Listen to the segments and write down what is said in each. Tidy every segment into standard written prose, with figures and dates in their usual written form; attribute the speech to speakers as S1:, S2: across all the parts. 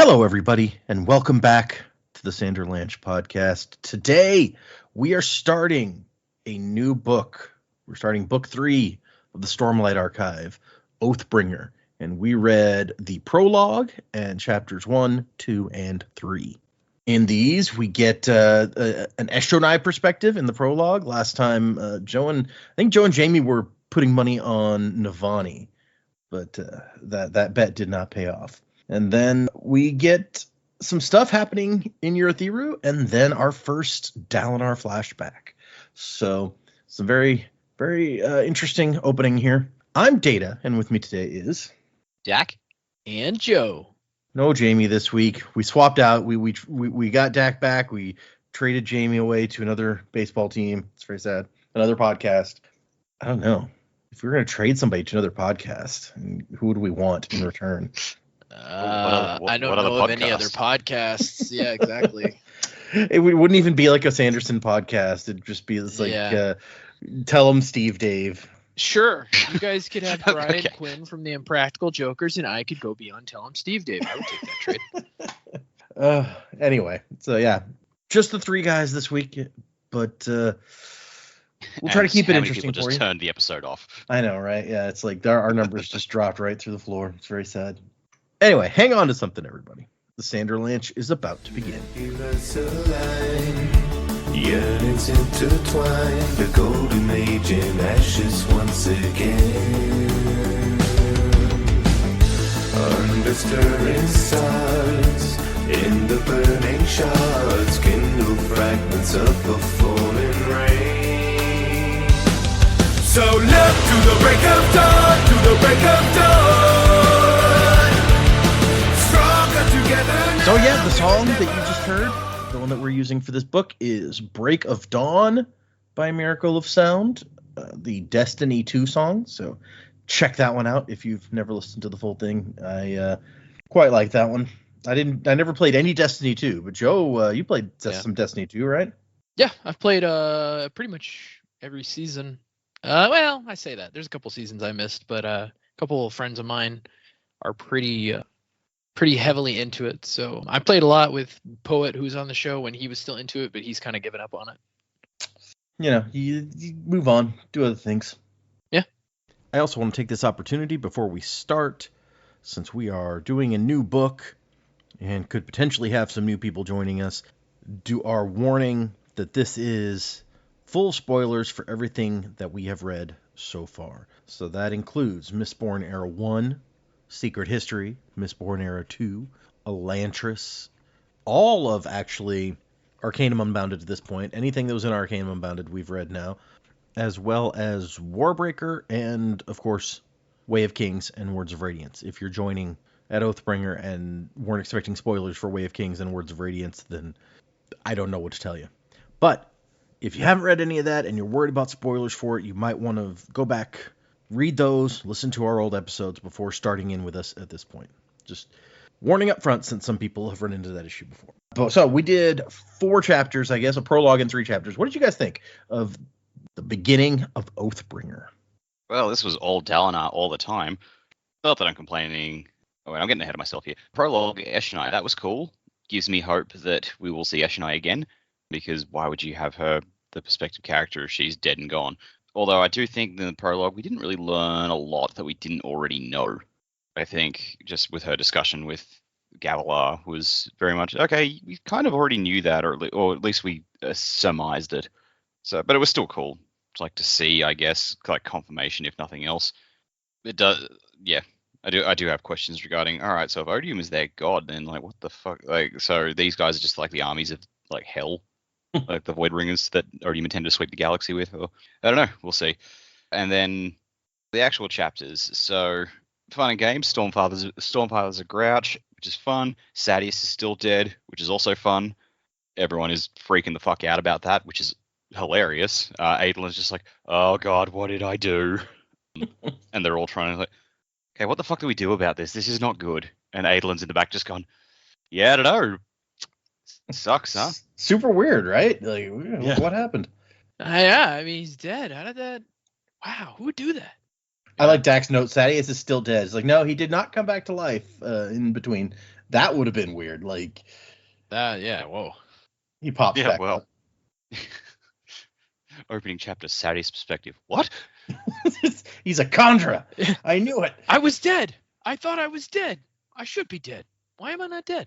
S1: Hello, everybody, and welcome back to the Sander Lanch podcast. Today, we are starting a new book. We're starting book 3 of the Stormlight Archive, Oathbringer, and we read the prologue and chapters 1, 2, and 3. In these, we get an Eshonai perspective in the prologue. Last time, I think Joe and Jamie were putting money on Navani, but that bet did not pay off. And then we get some stuff happening in Urithiru, and then our first Dalinar flashback. So some very, very interesting opening here. I'm Data, and with me today is
S2: Dak and Joe.
S1: No Jamie this week. We swapped out. We got Dak back. We traded Jamie away to another baseball team. It's very sad. Another podcast. I don't know. If we were going to trade somebody to another podcast, who would we want in return?
S2: I don't know of any other podcasts. Yeah, exactly.
S1: It wouldn't even be like a Sanderson podcast. It'd just be this tell them Steve Dave.
S2: Sure. You guys could have Brian Quinn from the Impractical Jokers, and I could go be on Tell 'em Steve Dave. I would take that
S1: trade. Anyway, so yeah, just the 3 guys this week, but we'll try to keep it interesting for you.
S3: Just turned the episode off.
S1: I know, right? Yeah, it's like our numbers just dropped right through the floor. It's very sad. Anyway, hang on to something, everybody. The Sander Lanch is about to begin.
S4: Yearnings intertwined, the golden age in ashes once again. Under stirring stars, in the burning shards, kindle fragments of the falling rain. So look to the break of dawn, to the break of dawn. Stronger together now.
S1: So yeah, the song that you just heard, the one that we're using for this book, is Break of Dawn by Miracle of Sound, the Destiny 2 song. So check that one out if you've never listened to the full thing. I quite like that one. I never played any Destiny 2, but Joe, you played some Destiny 2, right?
S2: Yeah, I've played pretty much every season. Well, I say that. There's a couple seasons I missed, but a couple of friends of mine are pretty heavily into it. So I played a lot with Poet, who's on the show, when he was still into it, but he's kind of given up on it.
S1: You know, you move on, do other things.
S2: Yeah.
S1: I also want to take this opportunity before we start, since we are doing a new book and could potentially have some new people joining us, do our warning that this is full spoilers for everything that we have read so far. So that includes Mistborn Era 1, Secret History, Mistborn Era 2, Elantris, all of actually Arcanum Unbounded to this point. Anything that was in Arcanum Unbounded we've read now, as well as Warbreaker and, of course, Way of Kings and Words of Radiance. If you're joining at Oathbringer and weren't expecting spoilers for Way of Kings and Words of Radiance, then I don't know what to tell you. But if you haven't read any of that and you're worried about spoilers for it, you might want to go back, read those, listen to our old episodes before starting in with us at this point. Just warning up front, since some people have run into that issue before. So we did 4 chapters, I guess, a prologue and 3 chapters. What did you guys think of the beginning of Oathbringer?
S3: Well, this was all Dalinar all the time. Not that I'm complaining. Oh, I'm getting ahead of myself here. Prologue, Eshonai, that was cool. Gives me hope that we will see Eshonai again, because why would you have her the perspective character if she's dead and gone? Although I do think in the prologue we didn't really learn a lot that we didn't already know. I think just with her discussion with Gavilar was very much, okay, we kind of already knew that, or at least we surmised it. So, but it was still cool. It's like to see, I guess, like confirmation, if nothing else. It does, yeah. I do have questions regarding, all right, so if Odium is their god, then like what the fuck? Like, so these guys are just like the armies of like hell, like the Voidringers that Odium intended to sweep the galaxy with, or I don't know, we'll see. And then the actual chapters. So fun and games. Stormfather's a grouch, which is fun. Sadius is still dead, which is also fun. Everyone is freaking the fuck out about that, which is hilarious. Adelin's just like, oh god, what did I do? And they're all trying to like, okay, what the fuck do we do about this? This is not good. And Adelin's in the back just going, yeah, I don't know. Sucks, huh?
S1: Super weird, right? Like, yeah. What happened?
S2: Yeah, I mean, he's dead. How did that? Wow, who would do that?
S1: I like Dak's note. Sadius is still dead. It's like, no, he did not come back to life in between. That would have been weird. Like,
S2: Yeah, whoa.
S1: he pops
S3: Yeah,
S1: back
S3: well.
S1: up.
S3: Opening chapter, Sadie's perspective. What?
S1: He's a Khandra. I knew it.
S2: I was dead. I thought I was dead. I should be dead. Why am I not dead?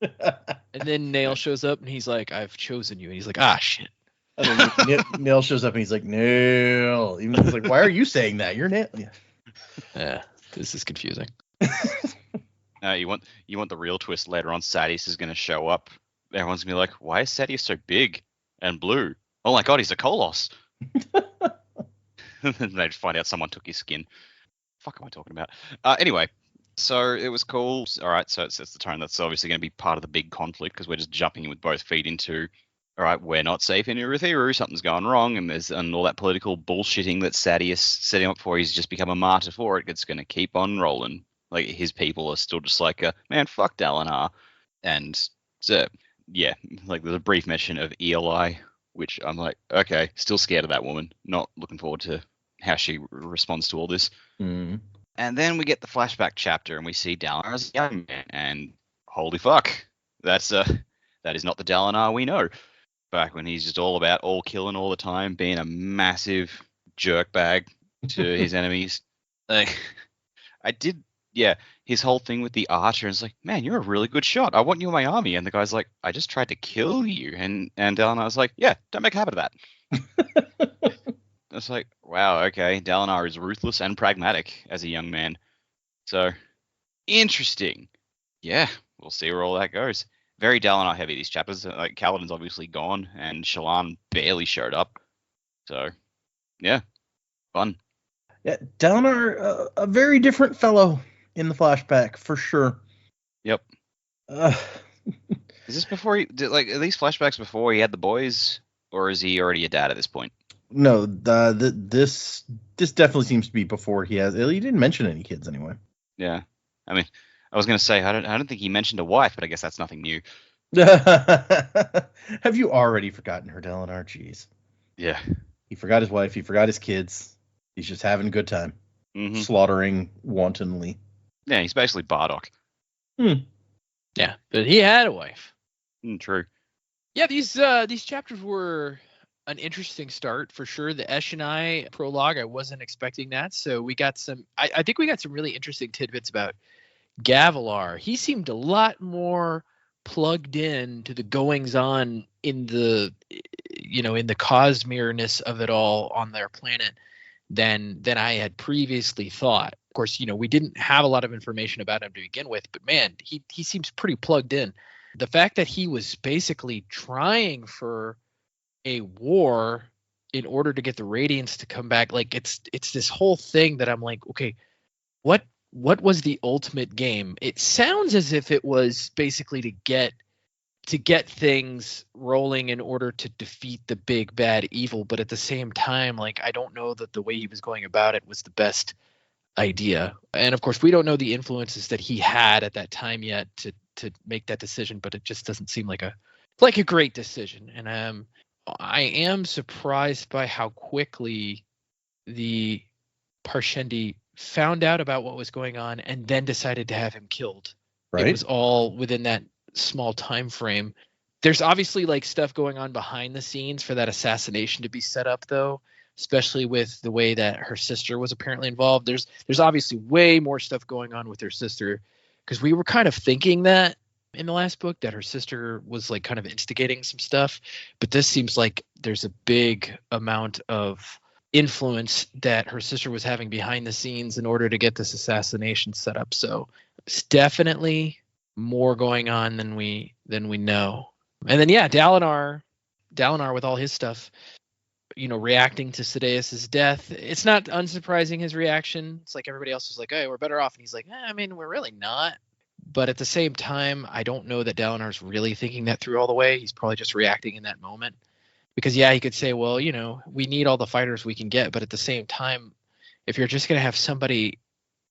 S2: And then Nail shows up and he's like, I've chosen you. And he's like, ah, shit.
S1: And then Nail shows up and he's like, Nail. Even though he's like, why are you saying that? You're Nail.
S2: Yeah, this is confusing.
S3: You want the real twist later on. Sadius is going to show up. Everyone's going to be like, why is Sadius so big and blue? Oh my god, he's a Koloss. And then they'd find out someone took his skin. Fuck am I talking about? Anyway, so it was cool. All right, so it sets the tone. That's obviously going to be part of the big conflict because we're just jumping in with both feet into, all right, we're not safe in Urithiru. Something's going wrong, and all that political bullshitting that Sadius set him up for. He's just become a martyr for it. It's going to keep on rolling. Like, his people are still just like, man, fuck Dalinar. And so, yeah, like there's a brief mention of Eli, which I'm like, okay, still scared of that woman. Not looking forward to how she responds to all this.
S1: Mm.
S3: And then we get the flashback chapter, and we see Dalinar as a young man, and holy fuck, that is not the Dalinar we know. Back when he's just all about all killing all the time, being a massive jerkbag to his enemies. Like, his whole thing with the archer is like, man, you're a really good shot. I want you in my army. And the guy's like, I just tried to kill you. And Dalinar's like, yeah, don't make a habit of that. It's like, wow, okay. Dalinar is ruthless and pragmatic as a young man. So, interesting. Yeah, we'll see where all that goes. Very Dalinar heavy, these chapters. Like, Kaladin's obviously gone, and Shallan barely showed up. So, yeah, fun.
S1: Yeah, Dalinar, a very different fellow in the flashback, for sure.
S3: Yep. Is this before are these flashbacks before he had the boys, or is he already a dad at this point?
S1: No, this definitely seems to be before he has. He didn't mention any kids anyway.
S3: Yeah, I mean, I was gonna say I don't think he mentioned a wife, but I guess that's nothing new.
S1: Have you already forgotten her, Dalinar? Jeez.
S3: Yeah.
S1: He forgot his wife. He forgot his kids. He's just having a good time, slaughtering wantonly.
S3: Yeah, he's basically Bardock.
S2: Yeah, but he had a wife.
S3: True.
S2: Yeah, these chapters were an interesting start for sure. The Eshonai prologue, I wasn't expecting that. So we got some. I think we got some really interesting tidbits about Gavilar. He seemed a lot more plugged in to the goings on in the Cosmere-ness of it all on their planet than I had previously thought. Of course, we didn't have a lot of information about him to begin with, but man, he seems pretty plugged in. The fact that he was basically trying for a war in order to get the Radiants to come back, like it's this whole thing that I'm like, okay, what was the ultimate game? It sounds as if it was basically to get things rolling in order to defeat the big bad evil, but at the same time, like, I don't know that the way he was going about it was the best idea. And of course, we don't know the influences that he had at that time yet to make that decision, but it just doesn't seem like a great decision. And I am surprised by how quickly the Parshendi found out about what was going on and then decided to have him killed. Right. It was all within that small time frame. There's obviously like stuff going on behind the scenes for that assassination to be set up, though, especially with the way that her sister was apparently involved. There's obviously way more stuff going on with her sister, because we were kind of thinking that in the last book that her sister was like kind of instigating some stuff, but this seems like there's a big amount of influence that her sister was having behind the scenes in order to get this assassination set up. So it's definitely more going on than we know. And then Dalinar with all his stuff, reacting to Sadeas's death. It's not unsurprising, his reaction. It's like everybody else was like, hey, we're better off. And he's like, I mean, we're really not. But at the same time, I don't know that Dalinar's really thinking that through all the way. He's probably just reacting in that moment. Because, he could say, well, we need all the fighters we can get. But at the same time, if you're just going to have somebody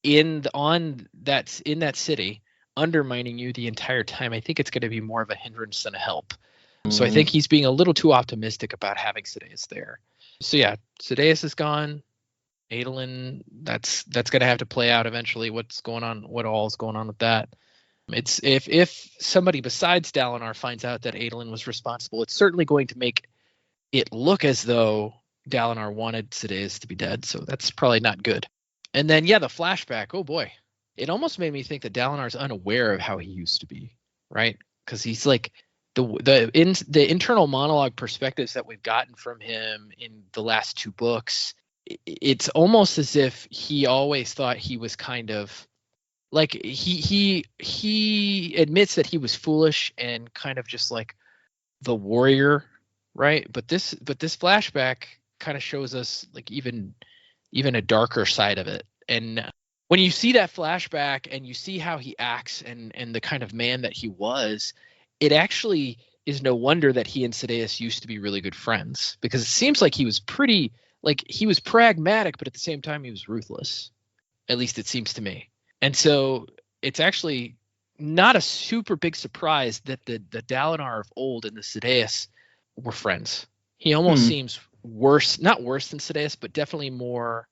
S2: in that city undermining you the entire time, I think it's going to be more of a hindrance than a help. Mm-hmm. So I think he's being a little too optimistic about having Sadeas there. So Sadeas is gone. Adolin, that's going to have to play out eventually. What all is going on with that? It's if somebody besides Dalinar finds out that Adolin was responsible, it's certainly going to make it look as though Dalinar wanted Sidious to be dead. So that's probably not good. And then the flashback. Oh boy, it almost made me think that Dalinar's unaware of how he used to be, right? Because he's like the internal monologue perspectives that we've gotten from him in the last 2 books. It's almost as if he always thought he was kind of like he admits that he was foolish and kind of just like the warrior, right? But this flashback kind of shows us like even a darker side of it. And when you see that flashback and you see how he acts and the kind of man that he was, it actually is no wonder that he and Sidious used to be really good friends, because it seems like he was he was pragmatic, but at the same time he was ruthless. At least it seems to me. And so it's actually not a super big surprise that the Dalinar of old and the Sidious were friends. He almost seems not worse than Sidious, but definitely more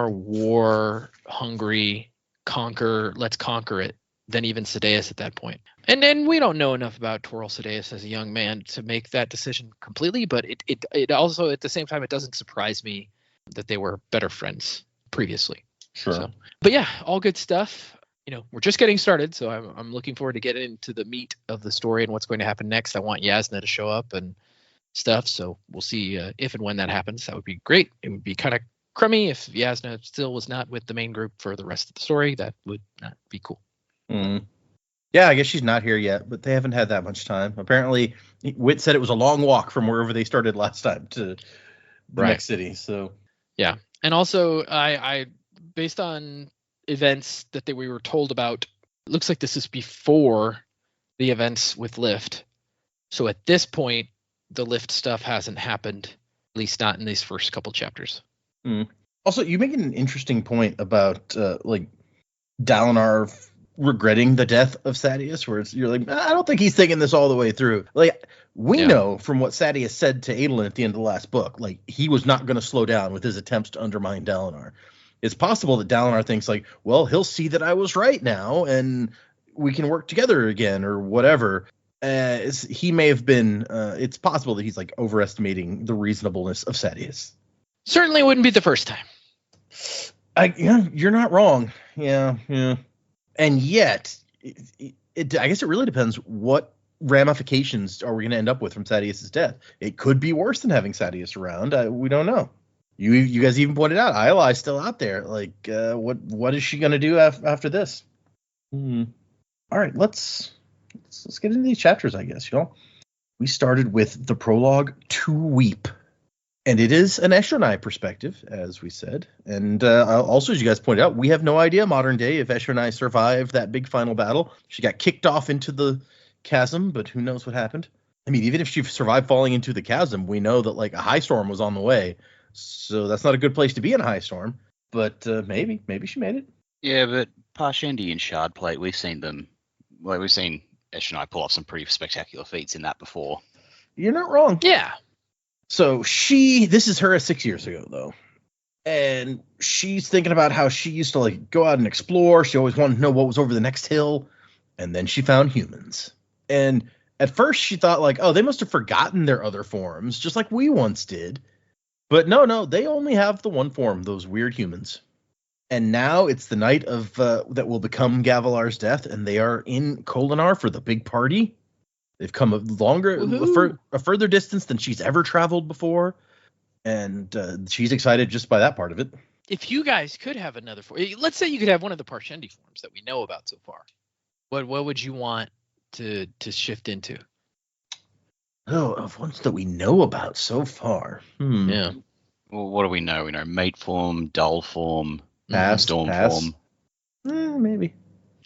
S2: war hungry, let's conquer it, than even Sidious at that point. And then we don't know enough about Toril Sidious as a young man to make that decision completely, but it also at the same time it doesn't surprise me that they were better friends previously.
S1: Sure.
S2: So, but yeah, all good stuff. We're just getting started, so I'm looking forward to getting into the meat of the story and what's going to happen next. I want Yasna to show up and stuff, so we'll see if and when that happens. That would be great. It would be kind of crummy if Yasna still was not with the main group for the rest of the story. That would not be cool.
S1: Yeah, I guess she's not here yet, but they haven't had that much time. Apparently, Wit said it was a long walk from wherever they started last time to the next city. So
S2: yeah, and also I based on events that we were told about, it looks like this is before the events with Lift. So at this point, the Lift stuff hasn't happened, at least not in these first couple chapters.
S1: Also, you make an interesting point about Dalinar regretting the death of Sadeas, where you're like, I don't think he's thinking this all the way through. Like, we know from what Sadeas said to Adolin at the end of the last book, like, he was not going to slow down with his attempts to undermine Dalinar. It's possible that Dalinar thinks like, well, he'll see that I was right now and we can work together again or whatever. He may have been, it's possible that he's like overestimating the reasonableness of Sadeas.
S2: Certainly wouldn't be the first time.
S1: You're not wrong. Yeah. And yet, I guess it really depends what ramifications are we going to end up with from Sadeas' death. It could be worse than having Sadeas around. We don't know. You guys even pointed out Iolai's still out there. Like, what is she going to do after this? All right, let's get into these chapters, I guess, y'all. We started with the prologue, To Weep. And it is an Eshonai perspective, as we said. And also, as you guys pointed out, we have no idea modern day if Eshonai survived that big final battle. She got kicked off into the chasm, but who knows what happened. I mean, even if she survived falling into the chasm, we know that like a high storm was on the way. So that's not a good place to be in a high storm. But maybe she made it.
S3: Yeah, but Parshendi and Shardplate, we've seen Eshonai pull off some pretty spectacular feats in that before.
S1: You're not wrong.
S2: Yeah.
S1: So this is her 6 years ago, though. And she's thinking about how she used to like go out and explore. She always wanted to know what was over the next hill. And then she found humans. And at first she thought like, oh, they must have forgotten their other forms, just like we once did. But no, they only have the one form, those weird humans. And now it's the night of that will become Gavilar's death, and they are in Kholinar for the big party. They've come a further distance than she's ever traveled before, and she's excited just by that part of it.
S2: If you guys could have another form, let's say you could have one of the Parshendi forms that we know about so far, what would you want to shift into?
S1: Oh, of ones that we know about so far.
S2: Yeah.
S3: Well, what do we know? We know mate form, dull form, storm form.
S1: Maybe.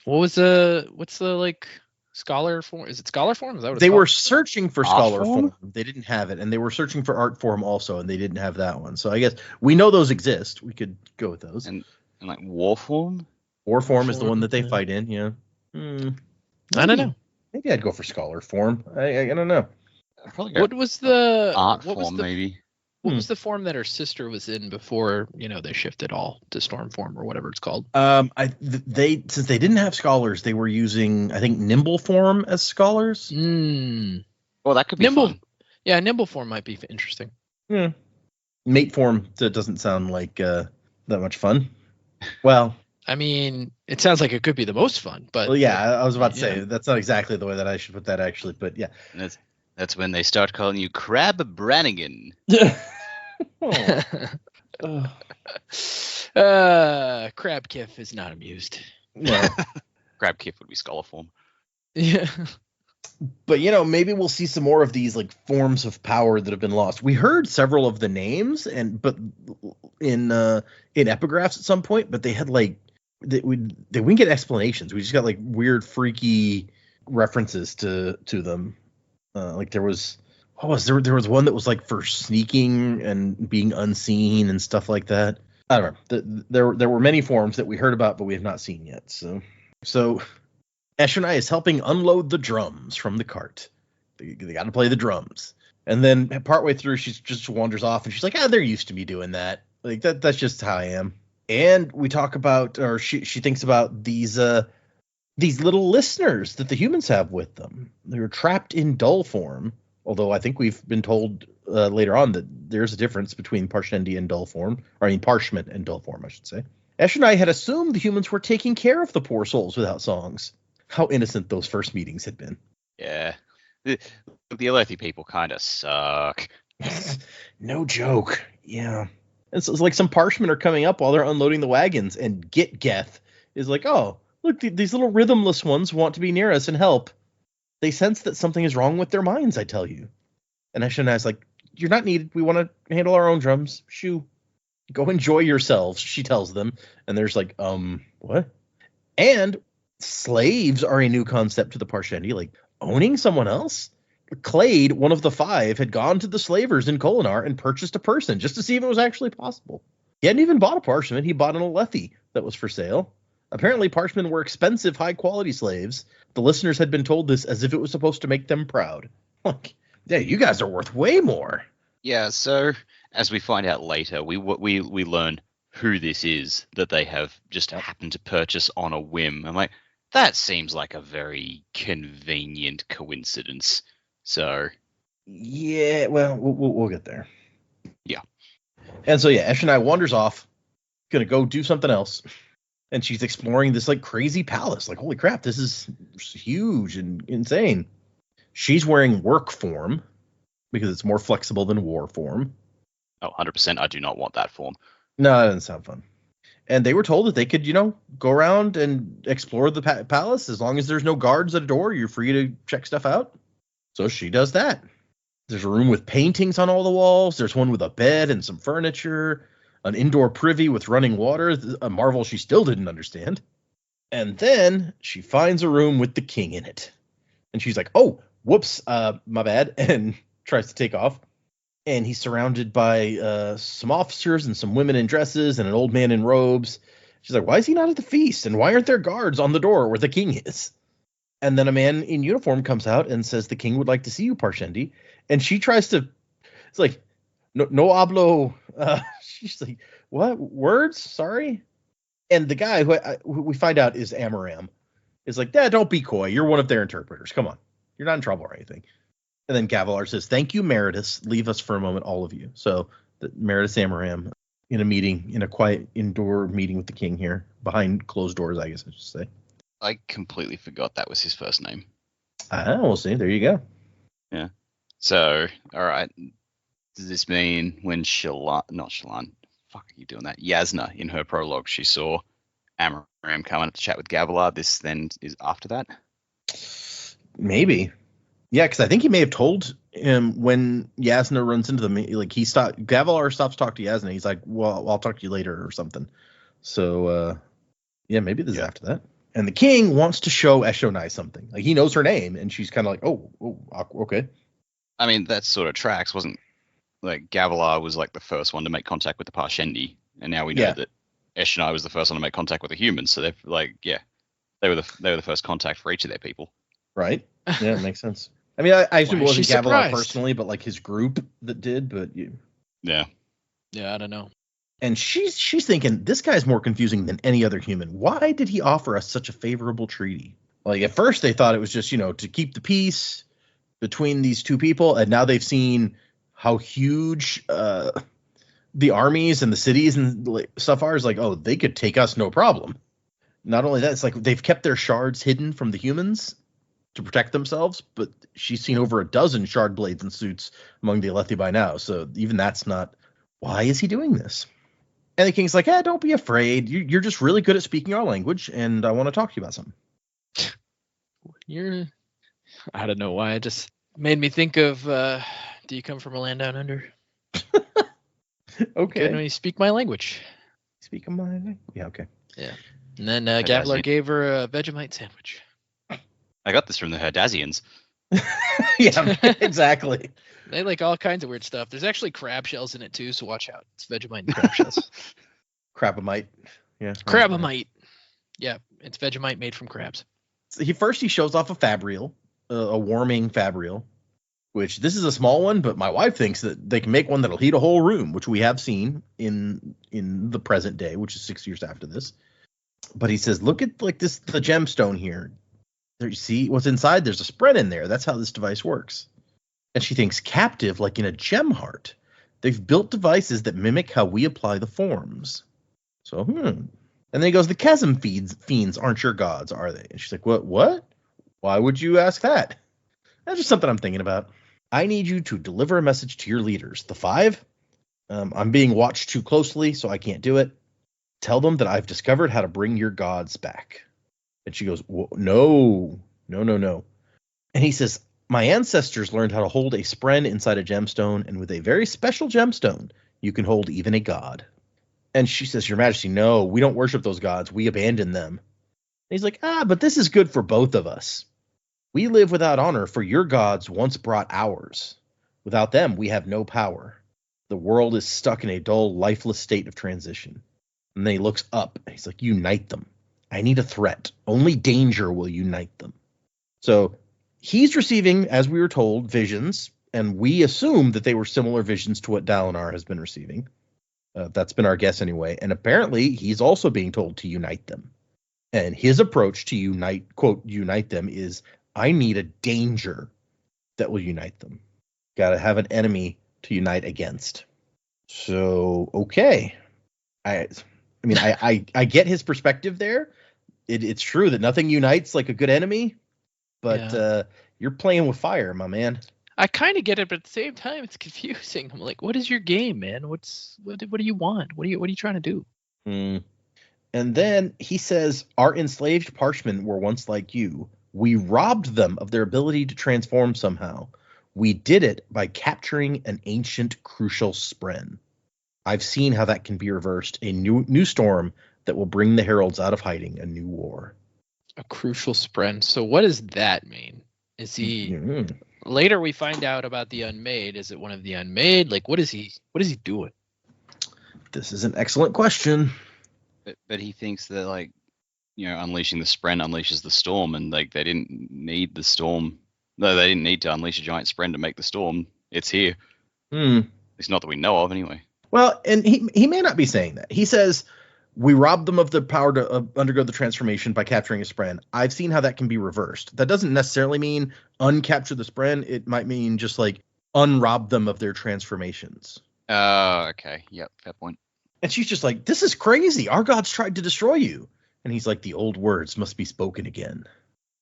S2: What's the like scholar form? Is it scholar form? Is that what
S1: they
S2: called?
S1: were searching for scholar form? They didn't have it, and they were searching for art form also, and they didn't have that one. So I guess we know those exist. We could go with those.
S3: And like war form.
S1: War form is the one that they fight in. Yeah.
S2: I don't know.
S1: Maybe I'd go for scholar form. I don't know.
S2: What was the
S3: art form? Maybe.
S2: What was the form that her sister was in before, they shifted all to storm form or whatever it's called?
S1: Since they didn't have scholars, they were using, I think, nimble form as scholars.
S3: Well, that could be
S2: nimble.
S3: fun.
S2: Yeah, nimble form might be interesting.
S1: Yeah. Mate form, that doesn't sound like that much fun. Well,
S2: I mean, it sounds like it could be the most fun, but
S1: well, yeah, I was about to say that's not exactly the way that I should put that, actually, but yeah.
S3: That's when they start calling you Crab Brannigan.
S2: Crab Kiff is not amused.
S1: No.
S3: Crab Kiff would be scholar form.
S2: Yeah.
S1: But maybe we'll see some more of these like forms of power that have been lost. We heard several of the names, but in epigraphs at some point, but they had we didn't get explanations. We just got like weird, freaky references to them. Like there was one that was like for sneaking and being unseen and stuff like that. I don't know. There were many forms that we heard about, but we have not seen yet. So Eshonai is helping unload the drums from the cart. They got to play the drums. And then partway through, she just wanders off and she's like, they're used to me doing that. Like that's just how I am. And we talk about, or she thinks about these little listeners that the humans have with them. They're trapped in dull form. Although I think we've been told later on that there's a difference between Parshendi and dull form, or I mean parchment and dull form, I should say. Eshonai had assumed the humans were taking care of the poor souls without songs. How innocent those first meetings had been.
S3: Yeah. The Alethi people kind of suck.
S1: No joke. Yeah. And so it's like some parshmen are coming up while they're unloading the wagons, and Geth is like, oh, look, these little rhythmless ones want to be near us and help. They sense that something is wrong with their minds, I tell you. And Eshonai's like, you're not needed. We want to handle our own drums. Shoo. Go enjoy yourselves, she tells them. And there's like, what? And slaves are a new concept to the Parshendi, like owning someone else. Clade, one of the 5, had gone to the slavers in Kholinar and purchased a person just to see if it was actually possible. He hadn't even bought a parchment. He bought an Alethi that was for sale. Apparently, parchmen were expensive, high-quality slaves. The listeners had been told this as if it was supposed to make them proud. Like, yeah, you guys are worth way more.
S3: Yeah, so as we find out later, we learn who this is that they have just happened to purchase on a whim. I'm like, that seems like a very convenient coincidence. So,
S1: yeah, well, we'll get there.
S3: Yeah.
S1: And so, yeah, Eshonai wanders off, gonna go do something else. And she's exploring this like crazy palace. Like, holy crap, this is huge and insane. She's wearing work form because it's more flexible than war form.
S3: Oh, 100%. I do not want that form.
S1: No, that doesn't sound fun. And they were told that they could, go around and explore the palace. As long as there's no guards at a door, you're free to check stuff out. So she does that. There's a room with paintings on all the walls. There's one with a bed and some furniture. An indoor privy with running water, a marvel she still didn't understand. And then she finds a room with the king in it. And she's like, oh, whoops, my bad, and tries to take off. And he's surrounded by some officers and some women in dresses and an old man in robes. She's like, why is he not at the feast? And why aren't there guards on the door where the king is? And then a man in uniform comes out and says, the king would like to see you, Parshendi. And she tries to, it's like, no hablo. She's like, what? Words? Sorry? And the guy who we find out is Amaram is like, don't be coy. You're one of their interpreters. Come on. You're not in trouble or anything. And then Gavilar says, thank you, Meritus. Leave us for a moment, all of you. So Meritus Amaram in a quiet indoor meeting with the king here, behind closed doors, I guess I should say.
S3: I completely forgot that was his first name.
S1: We'll see. There you go.
S3: Yeah. So, all right. Does this mean when Yasna, Yasna, in her prologue, she saw Amaram come in to chat with Gavilar, this then is after that?
S1: Maybe. Yeah, because I think he may have told him when Yasna runs into them, like Gavilar stops talking to Yasna. He's like, well, I'll talk to you later or something. So, yeah, maybe this is after that. And the king wants to show Eshonai something. Like, he knows her name, and she's kind of like, oh, okay.
S3: I mean, that sort of tracks, wasn't like Gavilar was like the first one to make contact with the Parshendi, and now we know that Eshonai was the first one to make contact with the humans. So they're like, they were the first contact for each of their people.
S1: Right. Yeah, it makes sense. I mean, I assume it wasn't Gavilar
S2: surprised?
S1: personally, but like his group that did. But
S3: Yeah.
S2: Yeah, I don't know.
S1: And she's thinking, this guy's more confusing than any other human. Why did he offer us such a favorable treaty? Like, at first they thought it was just, to keep the peace between these two people, and now they've seen how huge the armies and the cities and stuff are. Is like, oh, they could take us no problem. Not only that, it's like they've kept their shards hidden from the humans to protect themselves, but she's seen over a dozen shard blades and suits among the Alethi by now, so even that's not... Why is he doing this? And the king's like, don't be afraid. You're just really good at speaking our language, and I want to talk to you about something.
S2: I don't know why. It just made me think of, do you come from a land down under?
S1: Okay.
S2: Good when you speak my language.
S1: Speak of my... Yeah, okay.
S2: Yeah. And then Gavlar gave her a Vegemite sandwich.
S3: I got this from the Herdazians.
S1: Yeah, exactly.
S2: They like all kinds of weird stuff. There's actually crab shells in it too, so watch out. It's Vegemite and crab shells.
S1: Crabamite. Yeah.
S2: Crabamite. Yeah, it's Vegemite made from crabs.
S1: So he shows off a fabrial, a warming fabrial, which this is a small one, but my wife thinks that they can make one that'll heat a whole room, which we have seen in the present day, which is 6 years after this. But he says, look at the gemstone here. There, you see what's inside? There's a spread in there. That's how this device works. And she thinks captive, like in a gem heart. They've built devices that mimic how we apply the forms. So, And then he goes, the chasm fiends aren't your gods, are they? And she's like, what? Why would you ask that? That's just something I'm thinking about. I need you to deliver a message to your leaders, the 5. I'm being watched too closely, so I can't do it. Tell them that I've discovered how to bring your gods back. And she goes, no. And he says, my ancestors learned how to hold a spren inside a gemstone, and with a very special gemstone, you can hold even a god. And she says, Your Majesty, no, we don't worship those gods. We abandon them. And he's like, but this is good for both of us. We live without honor, for your gods once brought ours. Without them, we have no power. The world is stuck in a dull, lifeless state of transition. And then he looks up, and he's like, unite them. I need a threat. Only danger will unite them. So he's receiving, as we were told, visions, and we assume that they were similar visions to what Dalinar has been receiving. That's been our guess anyway. And apparently, he's also being told to unite them. And his approach to unite, quote, unite them is, I need a danger that will unite them. Got to have an enemy to unite against. So, okay. I get his perspective there. It's true that nothing unites like a good enemy, but you're playing with fire, my man.
S2: I kind of get it, but at the same time, it's confusing. I'm like, what is your game, man? What do you want? What are you trying to do?
S1: And then he says, our enslaved parshmen were once like you. We robbed them of their ability to transform somehow. We did it by capturing an ancient crucial spren. I've seen how that can be reversed. A new storm that will bring the heralds out of hiding, a new war.
S2: A crucial spren. So what does that mean? Is he... Later we find out about the Unmade. Is it one of the Unmade? Like, what is he doing?
S1: This is an excellent question.
S3: But he thinks that, like, unleashing the spren unleashes the storm, and like they didn't need the storm. No, they didn't need to unleash a giant spren to make the storm. It's here. It's not that we know of, anyway.
S1: Well, and he may not be saying that. He says, we robbed them of the power to undergo the transformation by capturing a spren. I've seen how that can be reversed. That doesn't necessarily mean uncapture the spren. It might mean just like unrob them of their transformations.
S3: Oh, okay. Yep, fair point.
S1: And she's just like, this is crazy. Our gods tried to destroy you. And he's like, the old words must be spoken again.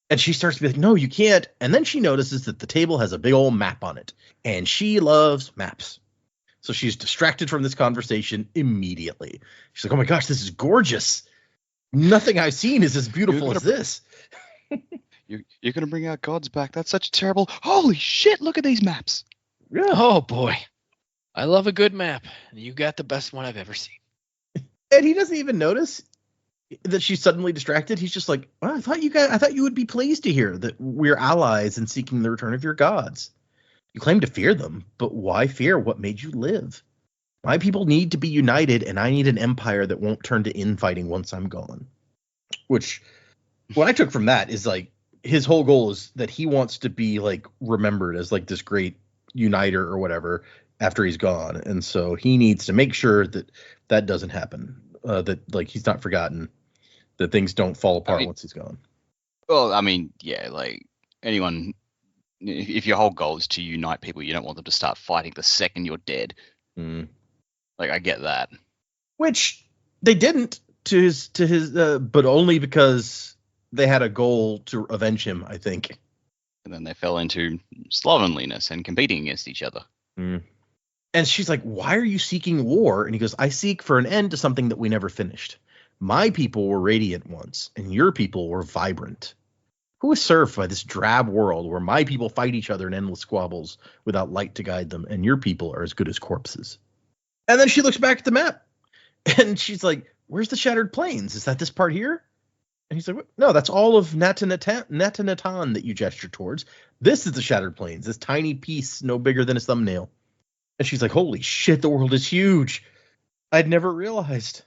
S1: And she starts to be like, no, you can't. And then she notices that the table has a big old map on it. And she loves maps. So she's distracted from this conversation immediately. She's like, oh my gosh, this is gorgeous. Nothing I've seen is as beautiful as this.
S3: You're going to bring our gods back. That's such terrible. Holy shit, look at these maps.
S1: Yeah.
S2: Oh, boy. I love a good map. You got the best one I've ever seen.
S1: And he doesn't even notice that she's suddenly distracted. He's just like, well, I thought you would be pleased to hear that we're allies in seeking the return of your gods. You claim to fear them, but why fear what made you live? My people need to be united, and I need an empire that won't turn to infighting once I'm gone. Which, what I took from that is like, his whole goal is that he wants to be like remembered as like this great uniter or whatever, after he's gone, and so he needs to make sure that doesn't happen. That like he's not forgotten, that things don't fall apart once he's gone.
S3: Well, I mean, yeah, like anyone, if your whole goal is to unite people, you don't want them to start fighting the second you're dead. Like, I get that.
S1: Which they didn't to his, but only because they had a goal to avenge him, I think.
S3: And then they fell into slovenliness and competing against each other.
S1: And she's like, why are you seeking war? And he goes, I seek for an end to something that we never finished. My people were radiant once, and your people were vibrant. Who is served by this drab world where my people fight each other in endless squabbles without light to guide them, and your people are as good as corpses? And then she looks back at the map, and she's like, where's the Shattered Plains? Is that this part here? And he's like, no, that's all of Natanatan that you gesture towards. This is the Shattered Plains, this tiny piece no bigger than a thumbnail. And she's like, holy shit, the world is huge. I'd never realized.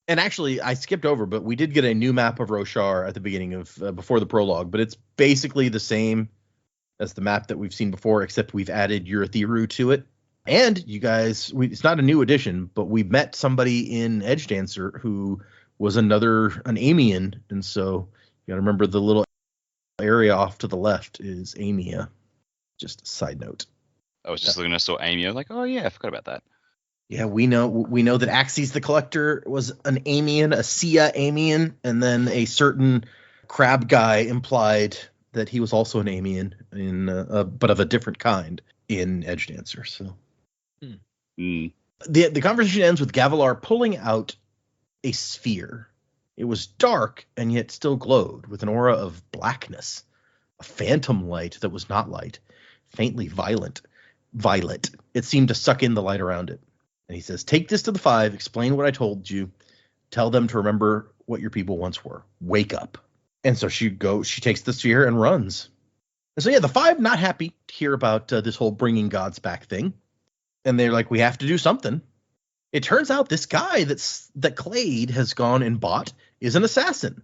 S1: And actually, I skipped over, but we did get a new map of Roshar at the beginning of, before the prologue, but it's basically the same as the map that we've seen before, except we've added Urithiru to it. And you guys, it's not a new addition, but we met somebody in Edge Dancer who was an Amian. And so you got to remember the little area off to the left is Amia. Just a side note.
S3: I was just looking at saw Amia, like, oh yeah, I forgot about that.
S1: Yeah, we know that Axes the Collector was an Amian, a Sia Amian, and then a certain crab guy implied that he was also an Amian, but of a different kind in Edge Dancer. So the conversation ends with Gavilar pulling out a sphere. It was dark and yet still glowed with an aura of blackness, a phantom light that was not light, faintly violet. It seemed to suck in the light around it. And he says, take this to the Five, explain what I told you, tell them to remember what your people once were. Wake up. And so she takes the sphere and runs. And so, yeah, the Five not happy to hear about this whole bringing gods back thing. And they're like, we have to do something. It turns out this guy that Clade has gone and bought is an assassin.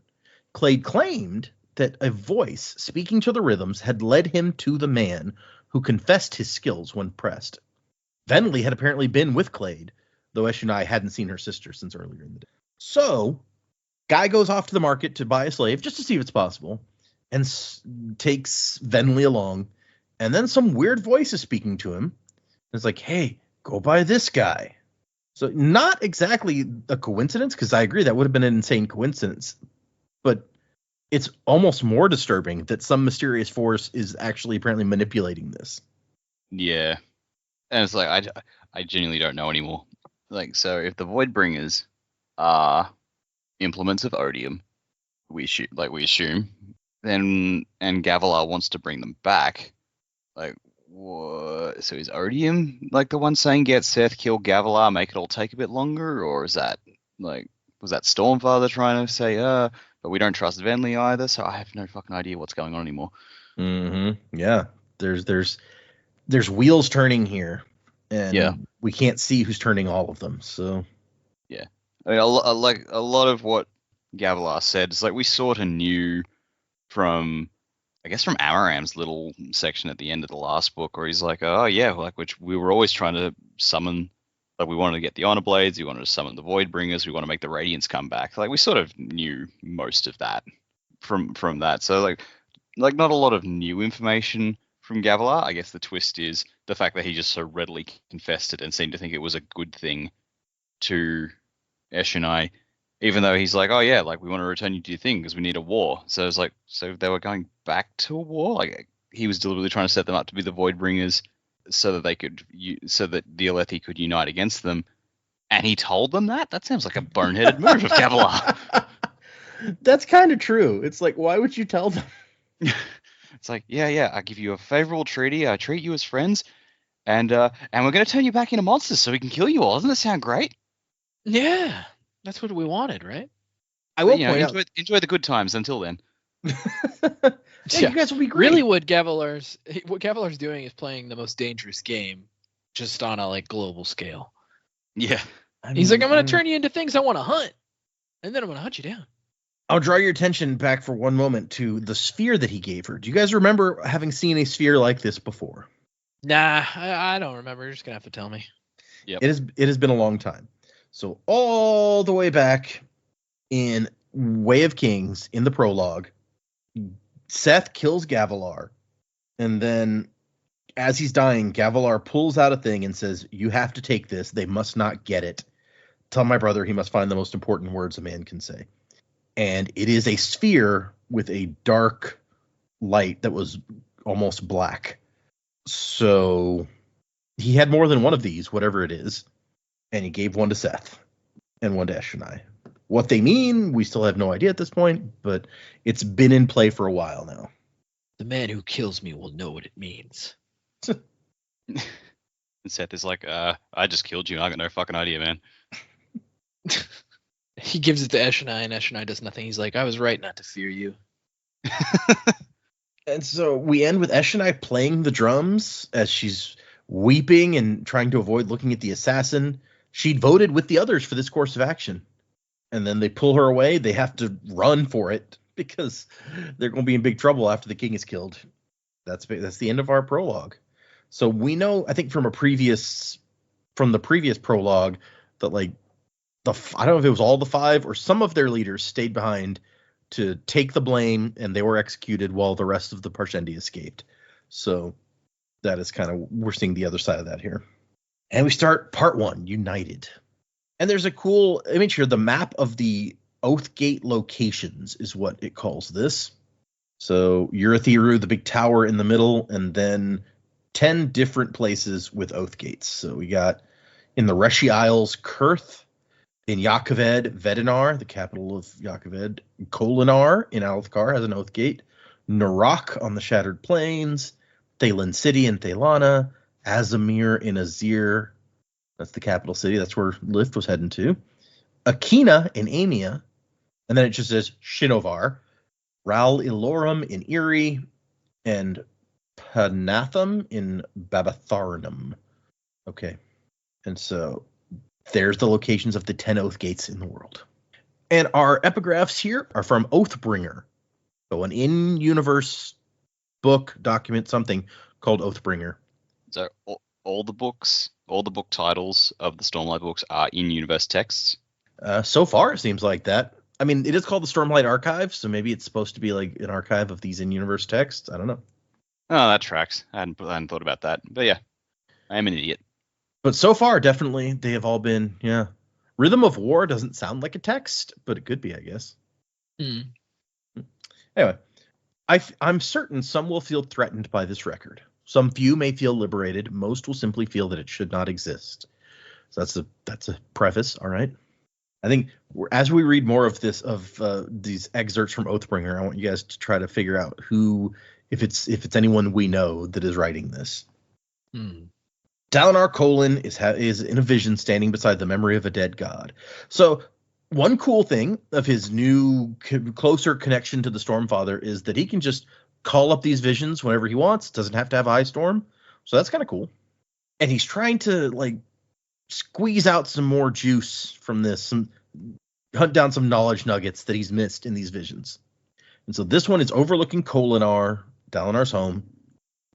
S1: Clade claimed that a voice speaking to the rhythms had led him to the man who confessed his skills when pressed. Venli had apparently been with Clade, though Eshunai hadn't seen her sister since earlier in the day. So, guy goes off to the market to buy a slave just to see if it's possible, and takes Venli along, and then some weird voice is speaking to him. It's like, hey, go buy this guy. So not exactly a coincidence, because I agree that would have been an insane coincidence, but it's almost more disturbing that some mysterious force is actually apparently manipulating this.
S3: Yeah. And it's like, I genuinely don't know anymore. Like, so if the Voidbringers are implements of Odium, we assume, then, and Gavilar wants to bring them back, like, what? So is Odium, like, the one saying, get Seth, kill Gavilar, make it all take a bit longer? Or is that, like, was that Stormfather trying to say, but we don't trust Venli either, so I have no fucking idea what's going on anymore.
S1: Mm-hmm. Yeah. There's wheels turning here, and we can't see who's turning all of them. So,
S3: yeah, I mean, like a lot of what Gavilar said is like we sort of knew from, I guess, from Amaram's little section at the end of the last book, where he's like, oh yeah, like which we were always trying to summon. Like we wanted to get the Honor Blades, we wanted to summon the Voidbringers, we want to make the Radiants come back. Like we sort of knew most of that from that. So like not a lot of new information from Gavilar. I guess the twist is the fact that he just so readily confessed it and seemed to think it was a good thing to Eshunai, even though he's like, oh yeah, like we want to return you to your thing because we need a war. So it's like, so they were going back to a war. Like he was deliberately trying to set them up to be the Voidbringers so that they could, so that the Alethi could unite against them. And he told them that? That sounds like a boneheaded move of Gavilar.
S1: That's kind of true. It's like, why would you tell them?
S3: It's like, yeah, I give you a favorable treaty, I treat you as friends, and we're going to turn you back into monsters so we can kill you all. Doesn't that sound great?
S2: Yeah, that's what we wanted, right?
S1: I will point out,
S3: enjoy the good times until then.
S1: You guys will be great.
S2: Really, what Gavilar's doing is playing the most dangerous game, just on a like global scale.
S3: Yeah,
S2: he's like, I'm going to turn you into things I want to hunt, and then I'm going to hunt you down.
S1: I'll draw your attention back for one moment to the sphere that he gave her. Do you guys remember having seen a sphere like this before?
S2: Nah, I don't remember. You're just gonna have to tell me.
S3: Yep.
S1: It has been a long time. So all the way back in Way of Kings, in the prologue, Seth kills Gavilar, and then as he's dying, Gavilar pulls out a thing and says, "You have to take this. They must not get it. Tell my brother he must find the most important words a man can say." And it is a sphere with a dark light that was almost black. So he had more than one of these, whatever it is, and he gave one to Seth and one to Eshonai. What they mean, we still have no idea at this point, but it's been in play for a while now.
S2: The man who kills me will know what it means.
S3: And Seth is like, I just killed you. I got no fucking idea, man.
S2: He gives it to Eshonai, and Eshonai does nothing. He's like, I was right not to fear you.
S1: And so we end with Eshonai playing the drums as she's weeping and trying to avoid looking at the assassin. She'd voted with the others for this course of action. And then they pull her away. They have to run for it because they're going to be in big trouble after the king is killed. That's the end of our prologue. So we know, I think from the previous prologue, that like I don't know if it was all the 5 or some of their leaders stayed behind to take the blame, and they were executed while the rest of the Parshendi escaped. So that is kind of, we're seeing the other side of that here. And we start part 1, United. And there's a cool image here. The map of the Oathgate locations is what it calls this. So Urithiru, the big tower in the middle, and then 10 different places with Oathgates. So we got in the Reshi Isles, Kurth. In Yakoved, Vedinar, the capital of Yakoved. Kolinar in Alethkar has an Oathgate. Narak on the Shattered Plains. Thaylen City in Thaylana. Azamir in Azir. That's the capital city. That's where Lith was heading to. Akina in Amia. And then it just says Shinovar. Ral Ilorum in Iri. And Panatham in Babatharnum. Okay. And so there's the locations of the 10 Oathgates in the world. And our epigraphs here are from Oathbringer. So an in-universe book, document, something called Oathbringer.
S3: So all the book titles of the Stormlight books are in-universe texts?
S1: So far, it seems like that. I mean, it is called the Stormlight Archive, so maybe it's supposed to be like an archive of these in-universe texts. I don't know.
S3: Oh, that tracks. I hadn't thought about that. But yeah, I am an idiot.
S1: But so far, definitely, they have all been, yeah. Rhythm of War doesn't sound like a text, but it could be, I guess. Anyway, I'm certain some will feel threatened by this record. Some few may feel liberated. Most will simply feel that it should not exist. So that's a preface, all right? I think as we read more of these excerpts from Oathbringer, I want you guys to try to figure out who, if it's anyone we know that is writing this. Dalinar Kholin is in a vision standing beside the memory of a dead god. So one cool thing of his new closer connection to the Stormfather is that he can just call up these visions whenever he wants. Doesn't have to have a high storm. So that's kind of cool. And he's trying to like squeeze out some more juice from this, hunt down some knowledge nuggets that he's missed in these visions. And so this one is overlooking Kholinar, Dalinar's home,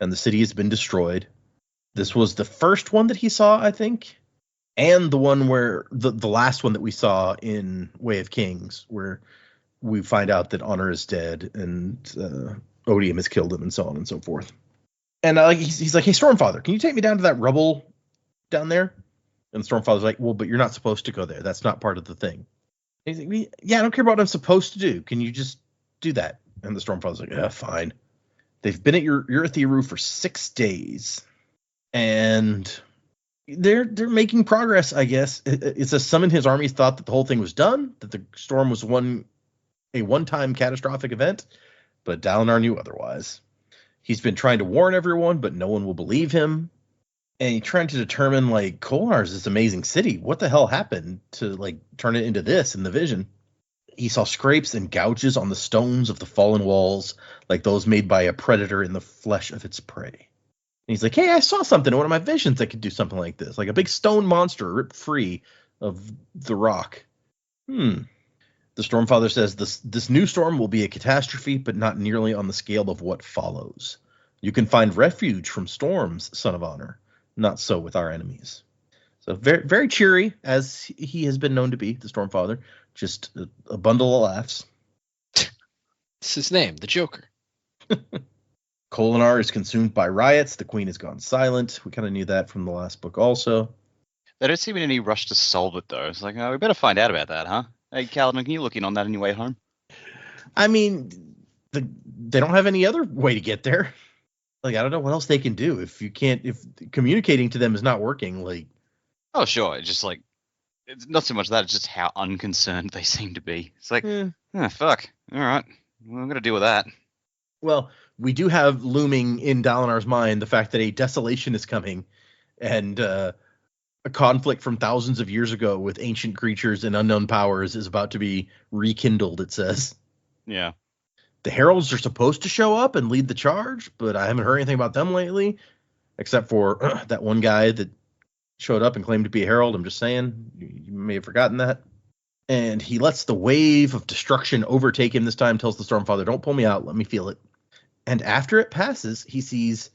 S1: and the city has been destroyed. This was the first one that he saw, I think, and the one where the last one that we saw in Way of Kings, where we find out that Honor is dead and Odium has killed him and so on and so forth. And he's like, "Hey, Stormfather, can you take me down to that rubble down there?" And Stormfather's like, "Well, but you're not supposed to go there. That's not part of the thing." And he's like, "Yeah, I don't care about what I'm supposed to do. Can you just do that?" And the Stormfather's like, "Yeah, fine." They've been at Urithiru for 6 days. And they're making progress, I guess. It says some in his armies thought that the whole thing was done, that the storm was a one-time catastrophic event, but Dalinar knew otherwise. He's been trying to warn everyone, but no one will believe him. And he's trying to determine, like, Kolar's this amazing city. What the hell happened to, like, turn it into this in the vision? He saw scrapes and gouges on the stones of the fallen walls, like those made by a predator in the flesh of its prey. And he's like, "Hey, I saw something in one of my visions that could do something like this, like a big stone monster ripped free of the rock." The Stormfather says this new storm will be a catastrophe, but not nearly on the scale of what follows. You can find refuge from storms, son of honor. Not so with our enemies. So very, very cheery, as he has been known to be, the Stormfather. Just a bundle of laughs.
S2: It's his name, the Joker.
S1: Kholinar is consumed by riots. The queen has gone silent. We kind of knew that from the last book also.
S3: They don't seem in any rush to solve it, though. It's like, oh, we better find out about that, huh? Hey, Kaladin, can you look in on that on your way home?
S1: I mean, they don't have any other way to get there. Like, I don't know what else they can do if communicating to them is not working. Like,
S3: oh, sure. It's just like, it's not so much that, it's just how unconcerned they seem to be. It's like, fuck. All right. Well, I'm going to deal with that.
S1: Well, we do have looming in Dalinar's mind the fact that a desolation is coming, and a conflict from thousands of years ago with ancient creatures and unknown powers is about to be rekindled, it says.
S3: Yeah.
S1: The heralds are supposed to show up and lead the charge, but I haven't heard anything about them lately, except for that one guy that showed up and claimed to be a herald. I'm just saying, you may have forgotten that. And he lets the wave of destruction overtake him this time, tells the Stormfather, don't pull me out, let me feel it. And after it passes, he sees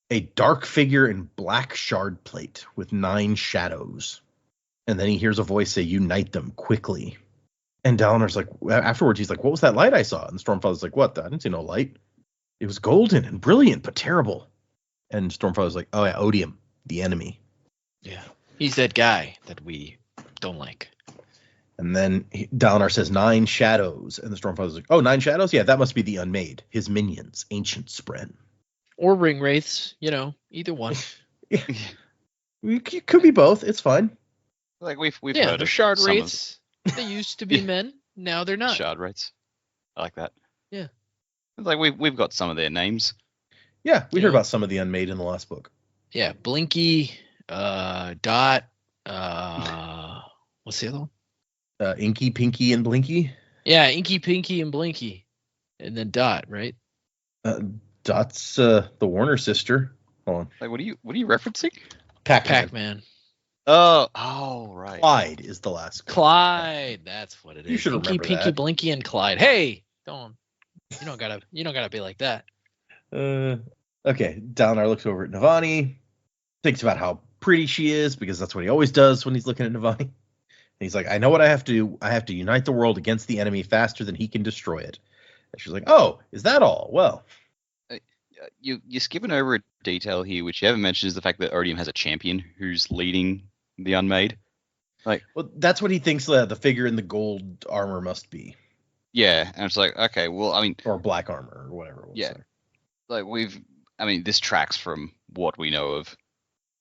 S1: a dark figure in black shard plate with 9 shadows. And then he hears a voice say, unite them quickly. And Dalinar's like, afterwards, he's like, what was that light I saw? And the Stormfather's like, what? I didn't see no light. It was golden and brilliant, but terrible. And Stormfather's like, oh yeah, Odium, the enemy.
S2: Yeah. He's that guy that we don't like.
S1: And then Dalinar says 9 shadows. And the Stormfather's like, oh, 9 shadows? Yeah, that must be the Unmade, his minions, ancient Spren.
S2: Or ring wraiths, either one.
S1: Yeah. It could be both. It's fine.
S3: Like we've
S2: yeah,
S3: heard
S2: they're
S3: of
S2: shard
S3: some of
S2: wraiths. They used to be men. Now they're not.
S3: shard wraiths. I like that.
S2: Yeah.
S3: It's like we've got some of their names.
S1: Yeah, we heard about some of the Unmade in the last book.
S2: Yeah, Blinky, Dot, what's the other one?
S1: Inky, Pinky, and Blinky.
S2: Yeah, Inky, Pinky, and Blinky. And then Dot, right?
S1: Dot's the Warner sister. Hold on.
S3: Like what are you referencing?
S2: Pac-Man.
S3: Oh, right.
S1: Clyde is the last guy.
S2: Clyde, that's what it is.
S1: You should
S2: Inky,
S1: remember
S2: Pinky,
S1: that.
S2: Blinky, and Clyde. Hey, you don't gotta be like that.
S1: Okay, Dalinar looks over at Navani, thinks about how pretty she is, because that's what he always does when he's looking at Navani. And he's like, I know what I have to do. I have to unite the world against the enemy faster than he can destroy it. And she's like, oh, is that all? Well.
S3: You're skipping over a detail here, which you haven't mentioned, is the fact that Odium has a champion who's leading the Unmade. Like,
S1: well, that's what he thinks the figure in the gold armor must be.
S3: Yeah, and it's like, okay, well, I mean,
S1: or black armor or whatever. It was.
S3: Yeah, like this tracks from what we know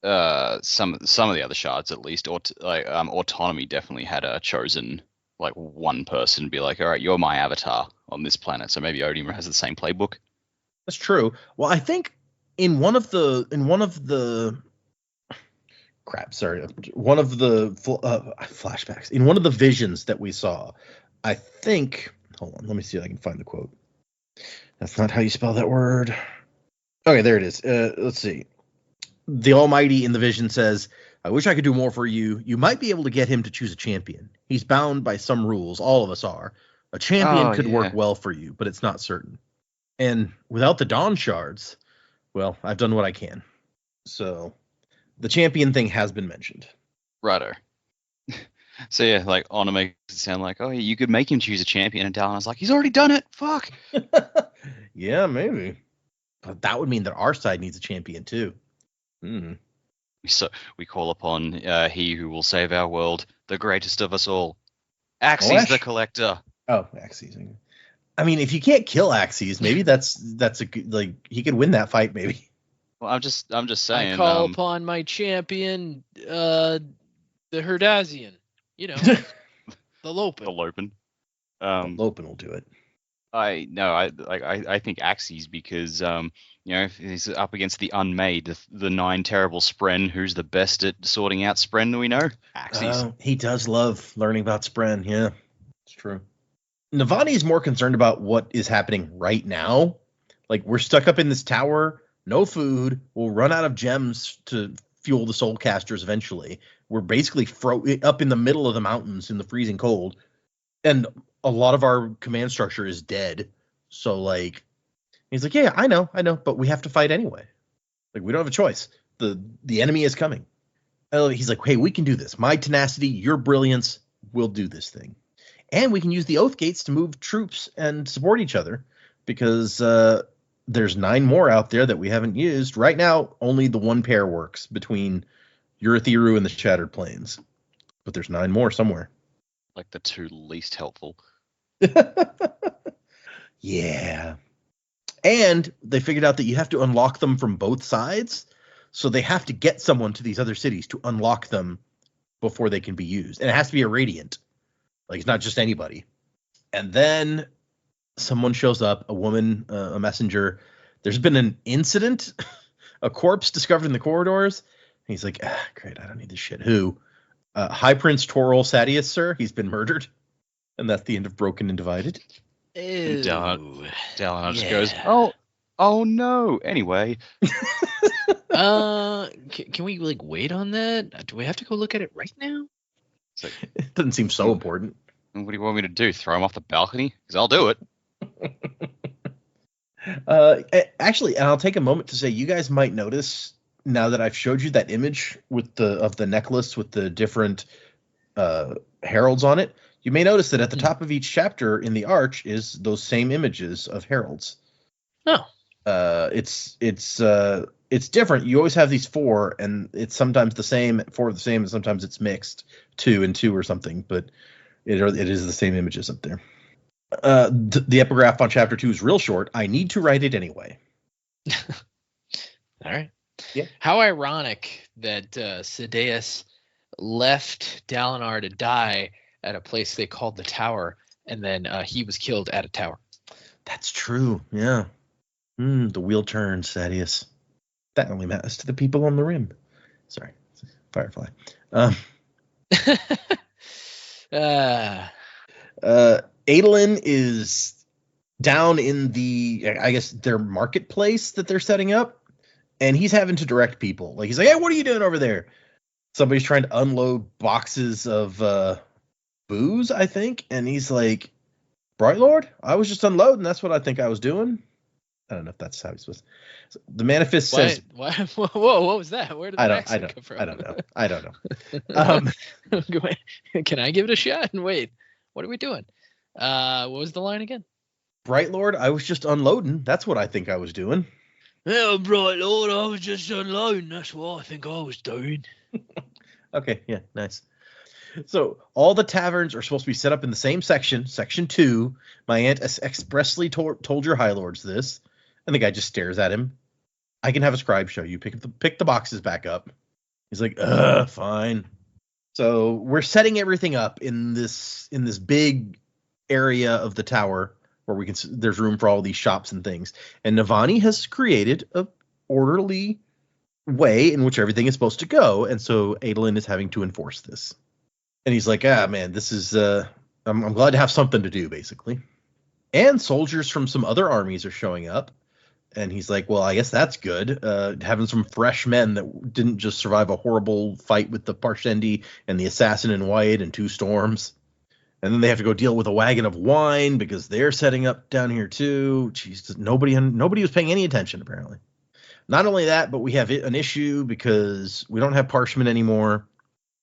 S3: of some of the other shards at least, or Autonomy definitely had a chosen like one person to be like, all right, you're my avatar on this planet, so maybe Odium has the same playbook.
S1: That's true. Well, I think in one of the flashbacks, in one of the visions that we saw, I think, hold on, let me see if I can find the quote. That's not how you spell that word. Okay, there it is. Let's see. The Almighty in the vision says, I wish I could do more for you. You might be able to get him to choose a champion. He's bound by some rules. All of us are. A champion could work well for you, but it's not certain. And without the Dawn Shards, well, I've done what I can. So the champion thing has been mentioned.
S3: Righto. So yeah, like Honor makes it sound like, oh, you could make him choose a champion, and Dalinar's like, he's already done it. Fuck.
S1: Yeah, maybe. But that would mean that our side needs a champion too.
S3: So we call upon he who will save our world, the greatest of us all, Axes the Collector.
S1: Oh, Axes. I mean, if you can't kill Axes, maybe that's a good, like, he could win that fight, maybe.
S3: Well, I'm just saying.
S2: I call upon my champion, the Herdazian. The Lopen.
S3: The Lopen.
S1: Lopen will do it.
S3: I think Axes, because if he's up against the Unmade, the 9 terrible Spren, who's the best at sorting out Spren that we know? Axes.
S1: He does love learning about Spren. Yeah, it's true. Navani is more concerned about what is happening right now. Like, we're stuck up in this tower, no food. We'll run out of gems to fuel the soul casters eventually. We're basically up in the middle of the mountains in the freezing cold. And a lot of our command structure is dead. So, like, He's like, yeah, I know, but we have to fight anyway. Like, we don't have a choice. The enemy is coming. He's like, hey, we can do this. My tenacity, your brilliance, we'll do this thing. And we can use the Oath Gates to move troops and support each other because there's 9 more out there that we haven't used. Right now, only the 1 pair works between Urithiru and the Shattered Plains. But there's 9 more somewhere.
S3: Like the 2 least helpful.
S1: Yeah. And they figured out that you have to unlock them from both sides. So they have to get someone to these other cities to unlock them before they can be used. And it has to be a Radiant. Like, it's not just anybody. And then someone shows up, a woman, a messenger. There's been an incident, a corpse discovered in the corridors. And he's like, great, I don't need this shit. Who? High Prince Toril Sadius, sir. He's been murdered. And that's the end of Broken and Divided.
S2: Ew.
S3: Dalinar just goes, oh no. Anyway.
S2: Can we like wait on that? Do we have to go look at it right now?
S3: So,
S1: It doesn't seem so important.
S3: what do you want me to do? Throw him off the balcony? Because I'll do it.
S1: Actually, and I'll take a moment to say, you guys might notice now that I've showed you that image with the necklace with the different heralds on it. You may notice that at the top of each chapter in the arch is those same images of heralds.
S2: Oh.
S1: It's different. You always have these 4, and it's sometimes the same, 4 of the same, and sometimes it's mixed 2 and 2 or something. But it is the same images up there. The epigraph on chapter 2 is real short. I need to write it anyway.
S2: All right.
S1: Yeah.
S2: How ironic that Sadeas left Dalinar to die at a place they called the Tower, and then he was killed at a tower.
S1: That's true. Yeah. The wheel turns, Sadius. That only matters to the people on the rim. Sorry, Firefly. Adolin is down in I guess their marketplace that they're setting up, and he's having to direct people. Like, he's like, hey, what are you doing over there? Somebody's trying to unload boxes of booze, I think, and he's like, Bright Lord, I was just unloading. That's what I think I was doing. I don't know if that's how he's supposed to. The manifest says,
S2: Whoa, what was that? Where did the accent come from?
S1: I don't know.
S2: Can I give it a shot? And wait, what are we doing? What was the line again?
S1: Bright Lord, I was just unloading. That's what I think I was doing.
S2: Oh, Bright Lord, I was just unloading. That's what I think I was doing.
S1: Okay, yeah, nice. So all the taverns are supposed to be set up in the same section, section 2. My aunt expressly told your high lords this. And the guy just stares at him. I can have a scribe show you. Pick the boxes back up. He's like, fine. So we're setting everything up in this big area of the tower where there's room for all these shops and things. And Navani has created a orderly way in which everything is supposed to go. And so Adolin is having to enforce this. And he's like, man, this is, I'm glad to have something to do, basically. And soldiers from some other armies are showing up. And he's like, well, I guess that's good. Having some fresh men that didn't just survive a horrible fight with the Parshendi and the Assassin in White and 2 storms. And then they have to go deal with a wagon of wine because they're setting up down here too. Jeez, nobody was paying any attention, apparently. Not only that, but we have an issue because we don't have Parchment anymore.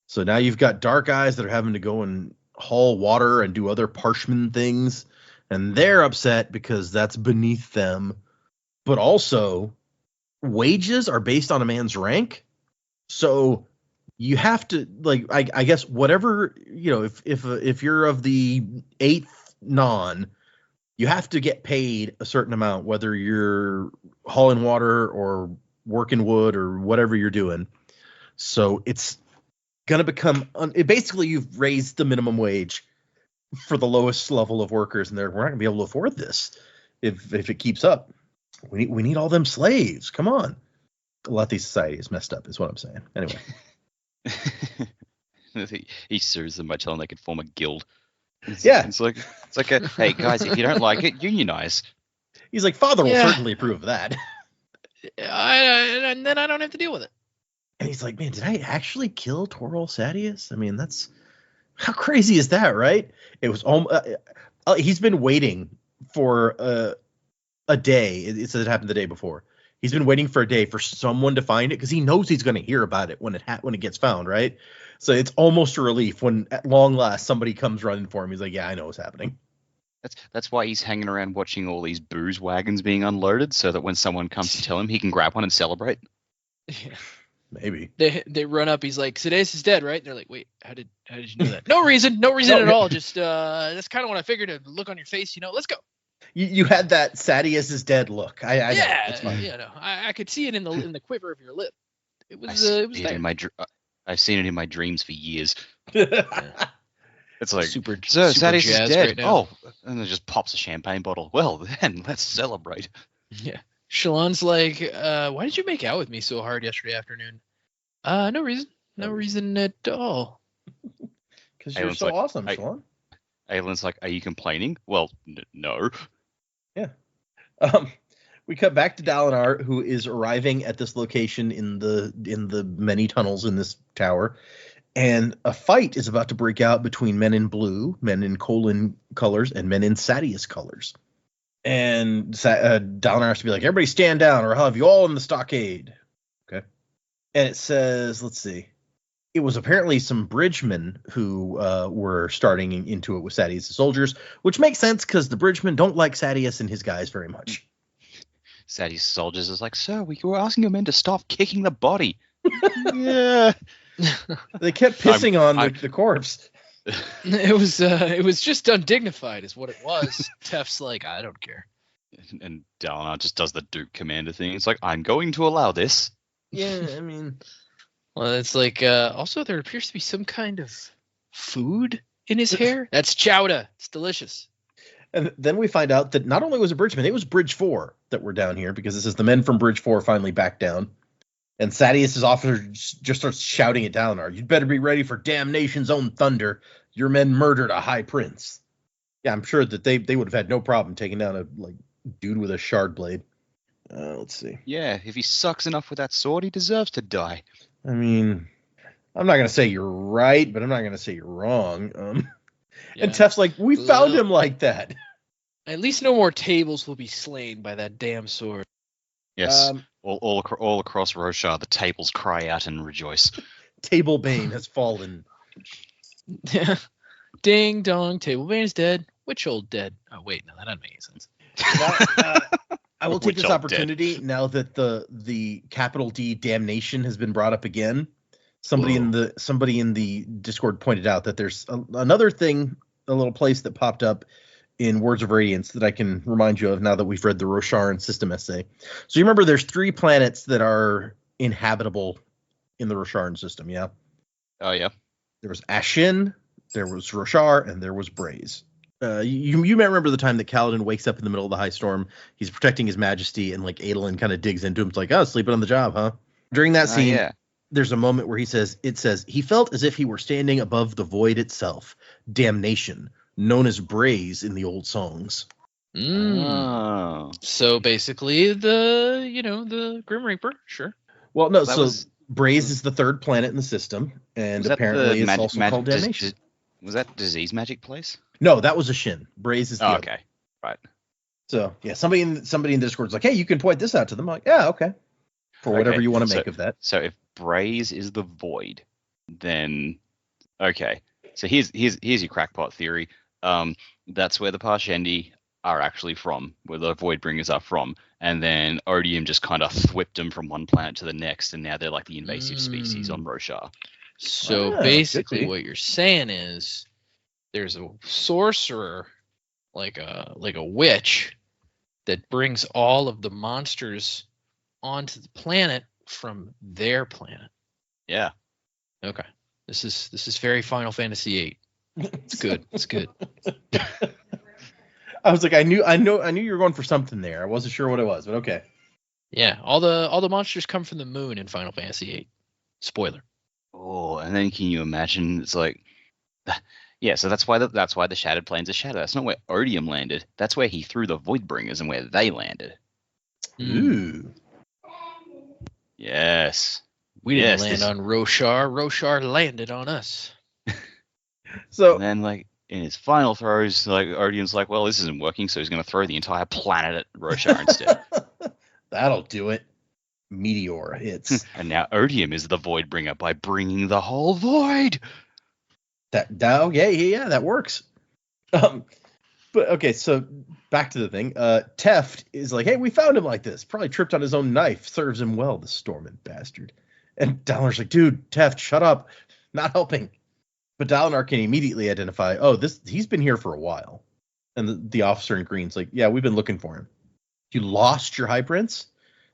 S1: So now you've got Dark Eyes that are having to go and haul water and do other Parchment things. And they're upset because that's beneath them. But also, wages are based on a man's rank. So you have to, like, I guess whatever, if you're of the 8th non, you have to get paid a certain amount, whether you're hauling water or working wood or whatever you're doing. So it's going to become, basically you've raised the minimum wage for the lowest level of workers, and we're not going to be able to afford this if it keeps up. We need all them slaves. Come on. Lethe society is messed up, is what I'm saying. Anyway.
S3: He sues them by telling they could form a guild.
S1: It's
S3: like hey guys, if you don't like it, unionize.
S1: He's like, Father will certainly approve of that.
S2: And then I don't have to deal with it.
S1: And he's like, man, did I actually kill Toril Sadius? I mean, that's how crazy is that, right? It was he's been waiting for a day. It says it happened the day before. He's been waiting for a day for someone to find it because he knows he's going to hear about it when it gets found, right? So it's almost a relief when at long last somebody comes running for him. He's like, yeah, I know what's happening.
S3: That's why he's hanging around watching all these booze wagons being unloaded, so that when someone comes to tell him, he can grab one and celebrate.
S2: Yeah.
S1: Maybe.
S2: They run up. He's like, Sidious is dead, right? And they're like, wait, how did you know that? No reason at all. Just that's kind of what I figured. A look on your face, let's go.
S1: You had that Sadeas is dead look. I know. That's fine.
S2: No, I could see it in the quiver of your lip. It was
S3: it
S2: was
S3: was
S2: there.
S3: I've seen it in my dreams for years.
S2: Yeah.
S3: It's like,
S2: super
S3: Sadeas is
S2: jazzed
S3: dead.
S2: right now.
S3: Oh, and it just pops a champagne bottle. Well, then let's celebrate.
S2: Yeah. Shalon's like, why did you make out with me so hard yesterday afternoon? No reason. No reason at all.
S1: Because you're so awesome, Shalon.
S3: Aylin's like, are you complaining? Well, no.
S1: Yeah. We cut back to Dalinar, who is arriving at this location in the many tunnels in this tower, and a fight is about to break out between men in blue, men in Colin colors, and men in Sadeas colors. And Dalinar has to be like, everybody stand down, or I'll have you all in the stockade. Okay. And it says, let's see. It was apparently some bridgemen who were starting into it with Sadeas' soldiers, which makes sense because the bridgemen don't like Sadeas and his guys very much.
S3: Sadeas' soldiers is like, sir, we were asking your men to stop kicking the body. Yeah.
S1: They kept pissing on the corpse.
S2: It was just undignified is what it was. Tef's like, I don't care.
S3: And Dalinar just does the Duke Commander thing. It's like, I'm going to allow this.
S1: Yeah, I mean...
S2: Well, it's like, also there appears to be some kind of food in his hair. That's chowder. It's delicious.
S1: And then we find out that not only was it Bridgeman, it was Bridge 4 that were down here, because it says the men from Bridge 4 finally backed down. And Sadeas' officer just starts shouting at Dalinar, you'd better be ready for damnation's own thunder. Your men murdered a high prince. Yeah, I'm sure that they would have had no problem taking down a dude with a shard blade. Let's see.
S3: Yeah, if he sucks enough with that sword, he deserves to die.
S1: I mean, I'm not going to say you're right, but I'm not going to say you're wrong.
S2: Yeah.
S1: And Tef's like, we found him like that.
S2: At least no more tables will be slain by that damn sword.
S3: Yes, all across Roshar, the tables cry out and rejoice.
S1: Table Bane has fallen.
S2: Ding dong, Table Bane is dead. Which old dead? Oh wait, no, that doesn't make any sense.
S1: I will take this opportunity now that the capital D damnation has been brought up again. Somebody in the Discord pointed out that there's another thing, a little place that popped up in Words of Radiance that I can remind you of now that we've read the Rosharan system essay. So you remember there's 3 planets that are inhabitable in the Rosharan system, yeah?
S3: Oh, yeah.
S1: There was Ashin, there was Roshar, and there was Braze. You may remember the time that Kaladin wakes up in the middle of the high storm. He's protecting his majesty, and Adolin kind of digs into him. It's like, oh, sleeping on the job, huh? During that scene, there's a moment where it says, he felt as if he were standing above the void itself, damnation, known as Braze in the old songs.
S3: Oh.
S2: So basically the Grim Reaper, sure.
S1: Well, no, Braze is the 3rd planet in the system, and apparently it's also called Damnation.
S3: Was that disease magic place?
S1: No, that was a Shin. Braze is the other.
S3: Okay. Right.
S1: So, yeah, somebody in Discord's like, hey, you can point this out to them. I'm like, yeah, okay. For whatever you want to make of that.
S3: So if Braze is the void, then okay. So here's your crackpot theory. That's where the Parshendi are actually from, where the Voidbringers are from, and then Odium just kind of whipped them from one planet to the next, and now they're like the invasive species on Roshar.
S2: So basically, what you're saying is there's a sorcerer, like a witch, that brings all of the monsters onto the planet from their planet.
S3: Yeah.
S2: Okay. This is very Final Fantasy VIII. It's good. It's good.
S1: I was like, I knew you were going for something there. I wasn't sure what it was, but okay.
S2: Yeah, all the monsters come from the moon in Final Fantasy VIII. Spoiler.
S3: Oh, and then can you imagine? It's like, yeah. So that's why the Shattered Plains are shattered. That's not where Odium landed. That's where he threw the Voidbringers and where they landed.
S1: Ooh.
S3: Yes.
S2: We didn't land on Roshar. Roshar landed on us.
S1: So
S3: and then in his final throws, like Odin's like, well, this isn't working, so he's going to throw the entire planet at Roshar instead.
S1: That'll do it. Meteor hits.
S3: And now Odium is the Voidbringer by bringing the whole void.
S1: Yeah, that works. But okay, so back to the thing. Teft is like, hey, we found him like this. Probably tripped on his own knife. Serves him well, the Stormont bastard. And Dalinar's like, dude, Teft, shut up. Not helping. But Dalinar can immediately identify, he's been here for a while. And the officer in green's like, yeah, we've been looking for him. You lost your High Prince?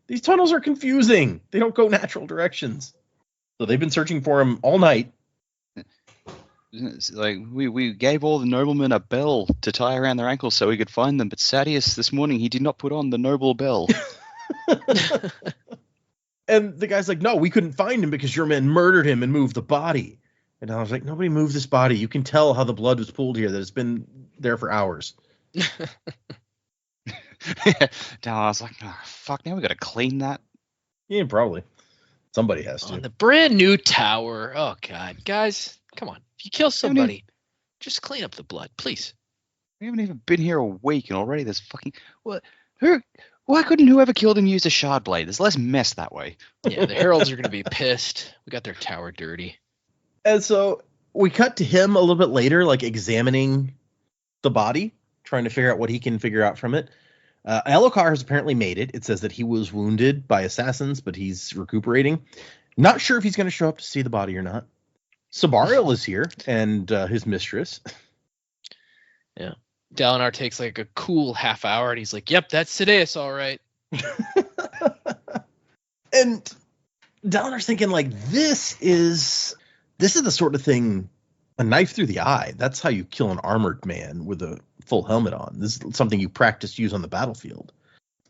S1: These tunnels are confusing. They don't go natural directions. So they've been searching for him all night.
S3: It's like we gave all the noblemen a bell to tie around their ankles so we could find them, but Sadeas this morning, he did not put on the noble bell.
S1: And the guy's like, no, we couldn't find him because your men murdered him and moved the body. And I was like, nobody moved this body. You can tell how the blood was pooled here, that it's been there for hours.
S3: I was like, oh, fuck, now we got to clean that.
S1: Yeah, probably. Somebody has to.
S2: On the brand new tower. Oh, God. Guys, come on. If you kill somebody, just clean up the blood, please.
S3: We haven't even been here a week, and already there's fucking... Why couldn't whoever killed him use a shard blade? There's less mess that way.
S2: Yeah, the heralds are going to be pissed. We got their tower dirty.
S1: And so we cut to him a little bit later, like examining the body, trying to figure out what he can figure out from it. Elokar has apparently made it. It says that he was wounded by assassins, but he's recuperating. Not sure if he's going to show up to see the body or not. Sabariel is here, and his mistress.
S2: Yeah. Dalinar takes like a cool half hour, and he's like, yep, that's Sadeas, all right.
S1: And Dalinar's thinking, like, this is the sort of thing, a knife through the eye. That's how you kill an armored man with a full helmet on. This is something you practice use on the battlefield.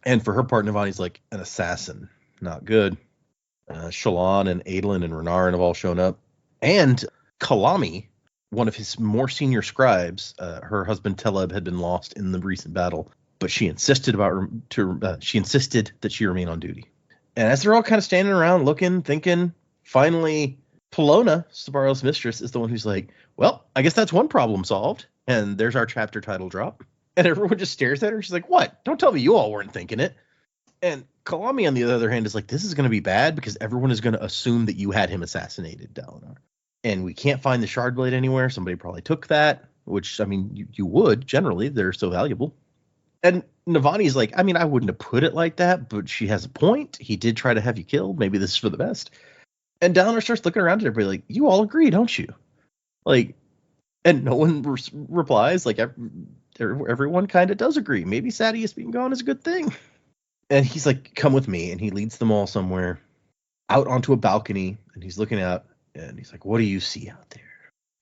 S1: And for her part, Navani's like, an assassin. Not good. Shallan and Adolin and Renarin have all shown up. And Kalami, one of his more senior scribes, her husband Teleb had been lost in the recent battle, but she insisted that she remain on duty. And as they're all kind of standing around looking, thinking, finally, Polona, Sabariel's mistress, is the one who's like, well, I guess that's one problem solved. And there's our chapter title drop. And everyone just stares at her. She's like, what? Don't tell me you all weren't thinking it. And Kalami, on the other hand, is like, this is going to be bad because everyone is going to assume that you had him assassinated, Dalinar. And we can't find the shard blade anywhere. Somebody probably took that, which, I mean, you would, generally. They're so valuable. And Navani's like, I mean, I wouldn't have put it like that, but she has a point. He did try to have you killed. Maybe this is for the best. And Dalinar starts looking around at everybody like, you all agree, don't you? Like, and no one replies. Like, everyone kind of does agree. Maybe Sadeas being gone is a good thing. And he's like, come with me. And he leads them all somewhere out onto a balcony. And he's looking out. And he's like, what do you see out there?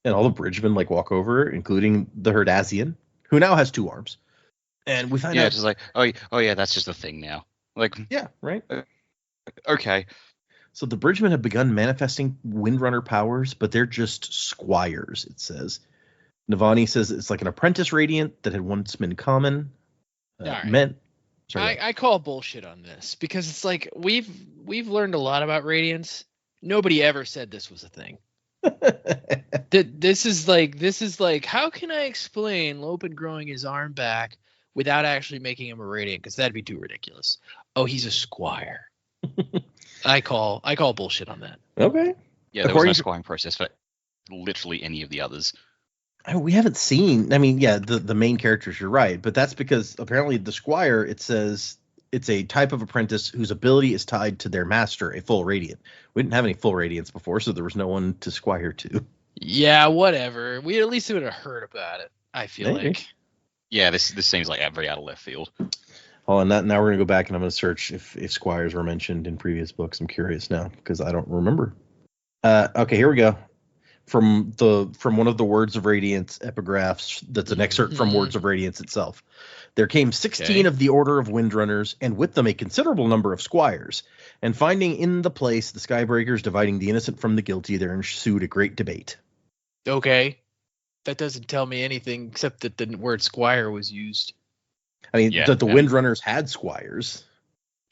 S1: And all the bridgemen like walk over, including the Herdazian, who now has 2 arms. And we find out.
S3: Yeah, just like, oh yeah, that's just a thing now. Like,
S1: yeah, right.
S3: Okay.
S1: So the bridgemen have begun manifesting Windrunner powers, but they're just squires, it says. Navani says it's like an apprentice radiant that had once been common.
S2: Right. I call bullshit on this because it's like we've learned a lot about radiants. Nobody ever said this was a thing. This is like how can I explain Lopen growing his arm back without actually making him a radiant? Because that'd be too ridiculous. Oh, he's a squire. I call bullshit on that.
S1: Okay.
S3: Yeah, there was no squiring process for literally any of the others.
S1: We haven't seen. I mean, yeah, the main characters. You're right, but that's because apparently the squire. It says it's a type of apprentice whose ability is tied to their master, a full radiant. We didn't have any full radiants before, so there was no one to squire to.
S2: Yeah, whatever. We at least would have heard about it. I feel like.
S3: Yeah, this seems like very out of left field.
S1: Oh, and now we're gonna go back and I'm gonna search if squires were mentioned in previous books. I'm curious now because I don't remember. Okay, here we go. From one of the Words of Radiance epigraphs, that's an excerpt from Words of Radiance itself. There came 16 of the Order of Windrunners, and with them a considerable number of squires. And finding in the place the Skybreakers dividing the innocent from the guilty, there ensued a great debate.
S2: Okay, that doesn't tell me anything except that the word squire was used.
S1: I mean, that the Windrunners had squires.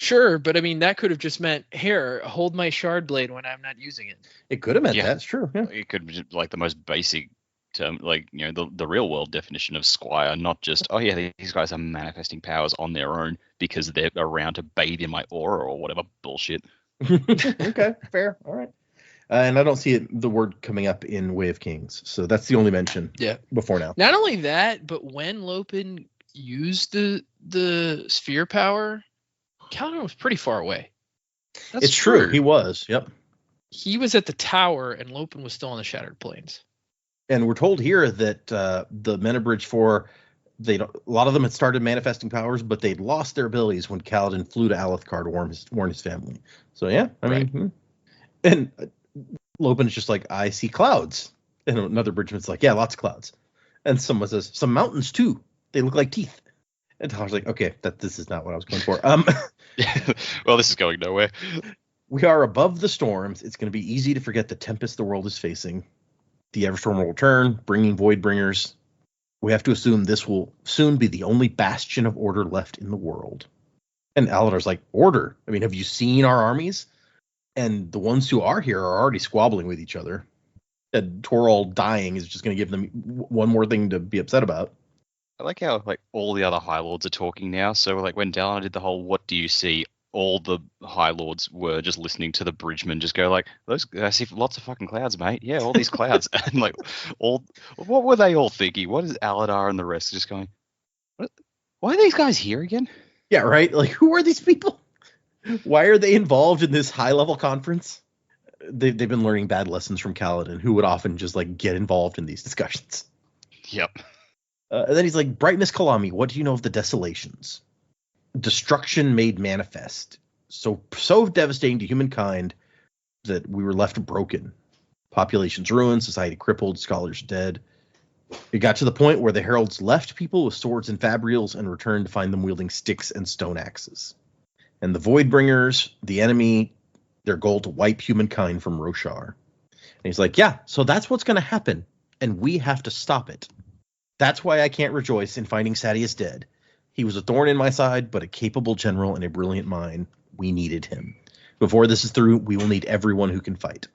S2: Sure, but I mean, that could have just meant, here, hold my shard blade when I'm not using it.
S1: It could have meant that. It's true. Yeah.
S3: It could be like the most basic term, like, you know, the real world definition of squire, not just, oh yeah, these guys are manifesting powers on their own because they're around to bathe in my aura or whatever bullshit.
S1: Okay, fair. All right. And I don't see the word coming up in Way of Kings, so that's the only mention.
S2: Yeah.
S1: Before now.
S2: Not only that, but when Lopin used the sphere power, Kaladin was pretty far away.
S1: It's true. He was. Yep.
S2: He was at the tower, and Lopin was still on the Shattered Plains.
S1: And we're told here that the Men of Bridge 4, a lot of them had started manifesting powers, but they'd lost their abilities when Kaladin flew to Alethkar to warn his family. So yeah, I mean, and Lopin's just like, I see clouds, and another bridgeman's like, yeah, lots of clouds, and someone says some mountains too. They look like teeth. And Talar's like, okay, this is not what I was going for.
S3: Well, this is going nowhere.
S1: We are above the storms. It's going to be easy to forget the tempest the world is facing. The Everstorm will return, bringing Voidbringers. We have to assume this will soon be the only bastion of order left in the world. And Aladar's like, order? I mean, have you seen our armies? And the ones who are here are already squabbling with each other. And Torald dying is just going to give them one more thing to be upset about.
S3: I like how, like, all the other High Lords are talking now. So, like, when Dalinar did the whole "what do you see," all the High Lords were just listening to the bridgeman just go like, I see lots of fucking clouds, mate. Yeah, all these clouds. And, like, what were they all thinking? What is Aladar and the rest just going, why are these guys here again?
S1: Yeah, right? Like, who are these people? Why are they involved in this high-level conference? They've been learning bad lessons from Kaladin, who would often just, like, get involved in these discussions.
S3: Yep.
S1: And then he's like, Brightness Kalami, what do you know of the desolations? Destruction made manifest. So devastating to humankind that we were left broken. Populations ruined, society crippled, scholars dead. It got to the point where the heralds left people with swords and fabrials and returned to find them wielding sticks and stone axes. And the Voidbringers, the enemy, their goal to wipe humankind from Roshar. And he's like, yeah, so that's what's going to happen, and we have to stop it. That's why I can't rejoice in finding Sadeas dead. He was a thorn in my side, but a capable general and a brilliant mind. We needed him. Before this is through, we will need everyone who can fight.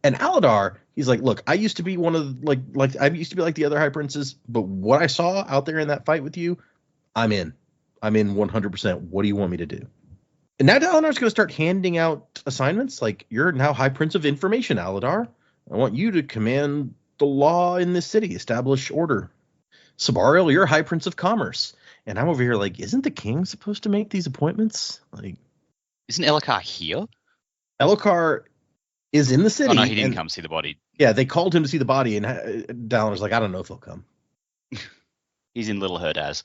S1: And Aladar, he's like, look, I used to be one of I used to be like the other high princes, but what I saw out there in that fight with you, I'm in 100%. What do you want me to do? And now Dalinar's going to start handing out assignments. Like, you're now High Prince of Information, Aladar. I want you to command the law in this city, establish order. Sabariel, you're High Prince of Commerce. And I'm over here like, isn't the king supposed to make these appointments? Like,
S3: isn't Elhokar here?
S1: Elhokar is in the city.
S3: Oh, no, he didn't come see the body.
S1: Yeah, they called him to see the body, and Dalinar's like, I don't know if he'll come.
S3: He's in Little Herdaz.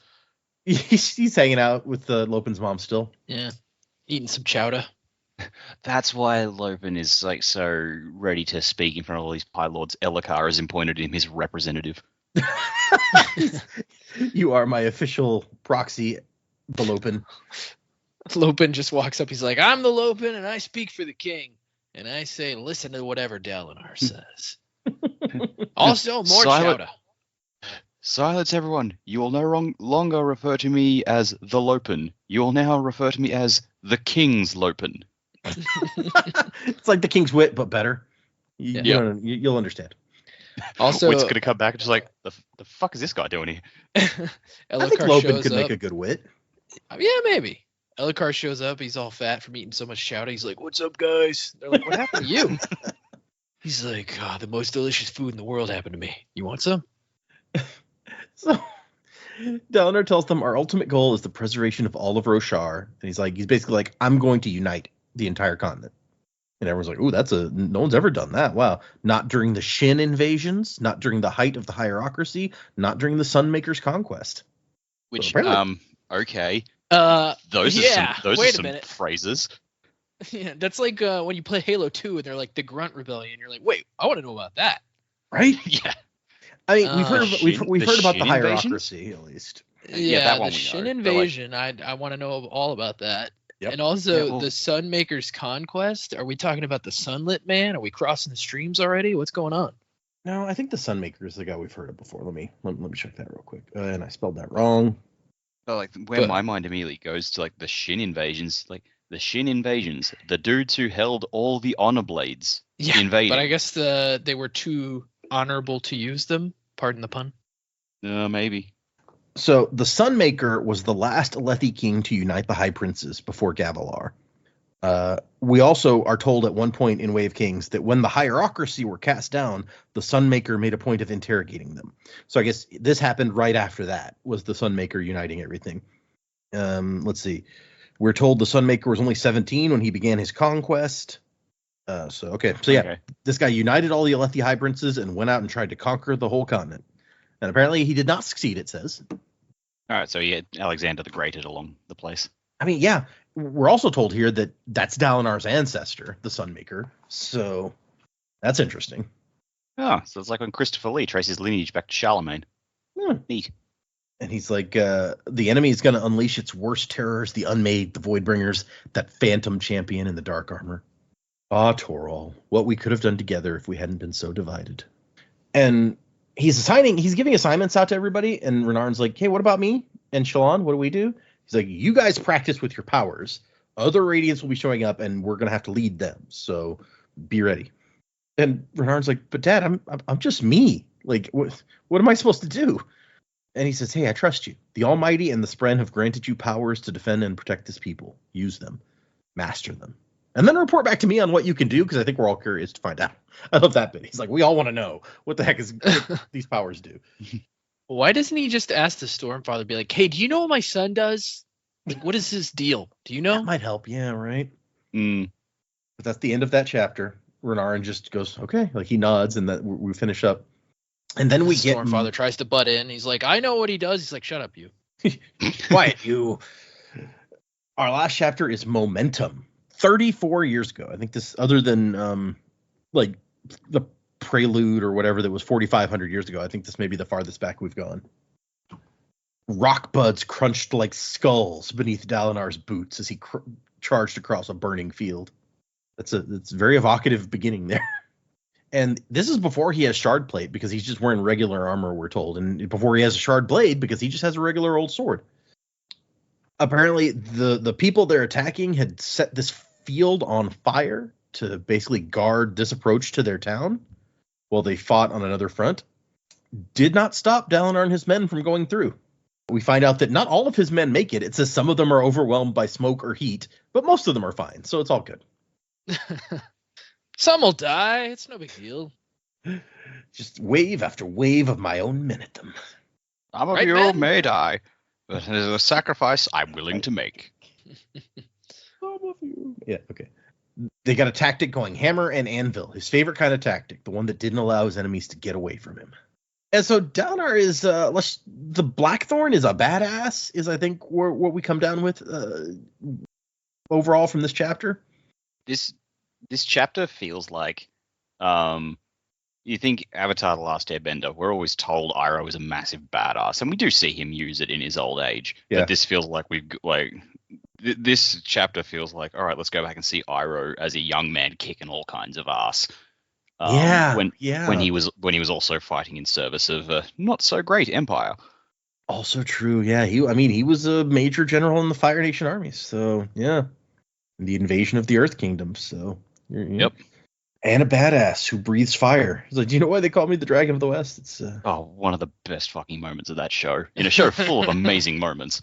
S1: He's hanging out with Lopin's mom still.
S2: Yeah, eating some chowder.
S3: That's why Lopin is like so ready to speak in front of all these High Lords. Elhokar has appointed him his representative.
S1: You are my official proxy, the Lopin.
S2: Lopin just walks up. He's like, I'm the Lopin, and I speak for the king. And I say, listen to whatever Dalinar says. Also, more chowder.
S3: Silence, everyone. You will no longer refer to me as the Lopin. You will now refer to me as the King's Lopin.
S1: It's like the King's Wit, but better. You'll understand.
S2: Also,
S3: Wit's going to come back and just like, the fuck is this guy doing here?
S1: I think Lopin could make a good wit.
S2: Yeah, maybe. Elhokar shows up. He's all fat from eating so much chowder. He's like, what's up, guys? They're like, what happened to you? He's like, the most delicious food in the world happened to me. You want some?
S1: So Dalinar tells them our ultimate goal is the preservation of all of Roshar. And he's basically like, I'm going to unite the entire continent. And everyone's like, ooh, no one's ever done that. Wow. Not during the Shin invasions, not during the height of the hierarchy, not during the Sunmaker's conquest.
S3: Which, okay. Those are some phrases.
S2: Yeah, that's like when you play Halo 2 and they're like the Grunt Rebellion. You're like, wait, I want to know about that.
S1: Right?
S3: Yeah.
S1: I mean, we've heard about the hierarchy, at least.
S2: Yeah,
S3: that one
S2: the
S3: we
S2: Shin
S3: know.
S2: invasion. I want to know all about that. Yep. And also the Sunmaker's conquest. Are we talking about the Sunlit Man? Are we crossing the streams already? What's going on?
S1: No, I think the Sunmaker is the guy we've heard of before. Let me check that real quick. And I spelled that wrong.
S3: But my mind immediately goes to like the Shin invasions, the dudes who held all the honor blades invading.
S2: But I guess they were too honorable to use them. Pardon the pun.
S3: Maybe.
S1: So the Sunmaker was the last Alethi king to unite the High Princes before Gavilar. We also are told at one point in Way of Kings that when the hierarchy were cast down, the Sunmaker made a point of interrogating them. So I guess this happened right after that, was the Sunmaker uniting everything. Let's see. We're told the Sunmaker was only 17 when he began his conquest. Okay. This guy united all the Alethi High Princes and went out and tried to conquer the whole continent. And apparently he did not succeed, it says.
S3: All right, so he had Alexander the Great along the place.
S1: I mean, yeah. We're also told here that that's Dalinar's ancestor, the Sunmaker. So that's interesting.
S3: Oh, so it's like when Christopher Lee traced his lineage back to Charlemagne. Neat.
S1: And he's like, the enemy is going to unleash its worst terrors, the Unmade, the Voidbringers, that phantom champion in the dark armor. Ah, Torol, what we could have done together if we hadn't been so divided. And he's giving assignments out to everybody, and Renarn's like, hey, what about me? And Shallan, what do we do? He's like, you guys practice with your powers. Other Radiants will be showing up, and we're going to have to lead them, so be ready. And Renarn's like, but Dad, I'm just me. Like, what am I supposed to do? And he says, hey, I trust you. The Almighty and the Spren have granted you powers to defend and protect this people. Use them. Master them. And then report back to me on what you can do, because I think we're all curious to find out. I love that bit. He's like, we all want to know what the heck what these powers do.
S2: Why doesn't he just ask the Stormfather, be like, hey, do you know what my son does? Like, what is his deal? Do you know?
S1: That might help. Yeah, right?
S3: Mm.
S1: But that's the end of that chapter. Renarin just goes, okay. Like, he nods, and that we finish up. And then we get...
S2: Stormfather tries to butt in. He's like, I know what he does. He's like, shut up, you.
S1: Quiet, you. Our last chapter is Momentum. 34 years ago. I think this, other than like the Prelude or whatever that was 4,500 years ago, I think this may be the farthest back we've gone. Rock buds crunched like skulls beneath Dalinar's boots as he charged across a burning field. It's a very evocative beginning there. And this is before he has shard plate, because he's just wearing regular armor, we're told. And before he has a shard blade, because he just has a regular old sword. Apparently, the people they're attacking had set this field on fire to basically guard this approach to their town while they fought on another front. Did not stop Dalinar and his men from going through. We find out that not all of his men make it. It says some of them are overwhelmed by smoke or heat, but most of them are fine, so it's all good.
S2: Some will die. It's no big deal.
S1: Just wave after wave of my own men at them.
S3: Some of
S2: Right,
S3: you
S2: Ben?
S3: may die, but it is a sacrifice I'm willing to make.
S1: Some of you. Yeah, okay. They got a tactic going, hammer and anvil, his favorite kind of tactic, the one that didn't allow his enemies to get away from him. And so Dalinar is, the Blackthorn is a badass, is I think what we come down with overall from this chapter.
S3: This chapter feels like, you think Avatar: The Last Airbender, we're always told Iroh is a massive badass, and we do see him use it in his old age.
S1: Yeah.
S3: But this feels like this chapter feels like, all right, let's go back and see Iroh as a young man kicking all kinds of ass. When he was also fighting in service of a not so great empire.
S1: Also true, yeah. He was a major general in the Fire Nation armies, so yeah, the invasion of the Earth Kingdom. So
S3: Yep.
S1: And a badass who breathes fire. He's like, do you know why they call me the Dragon of the West? It's
S3: one of the best fucking moments of that show. In a show full of amazing moments.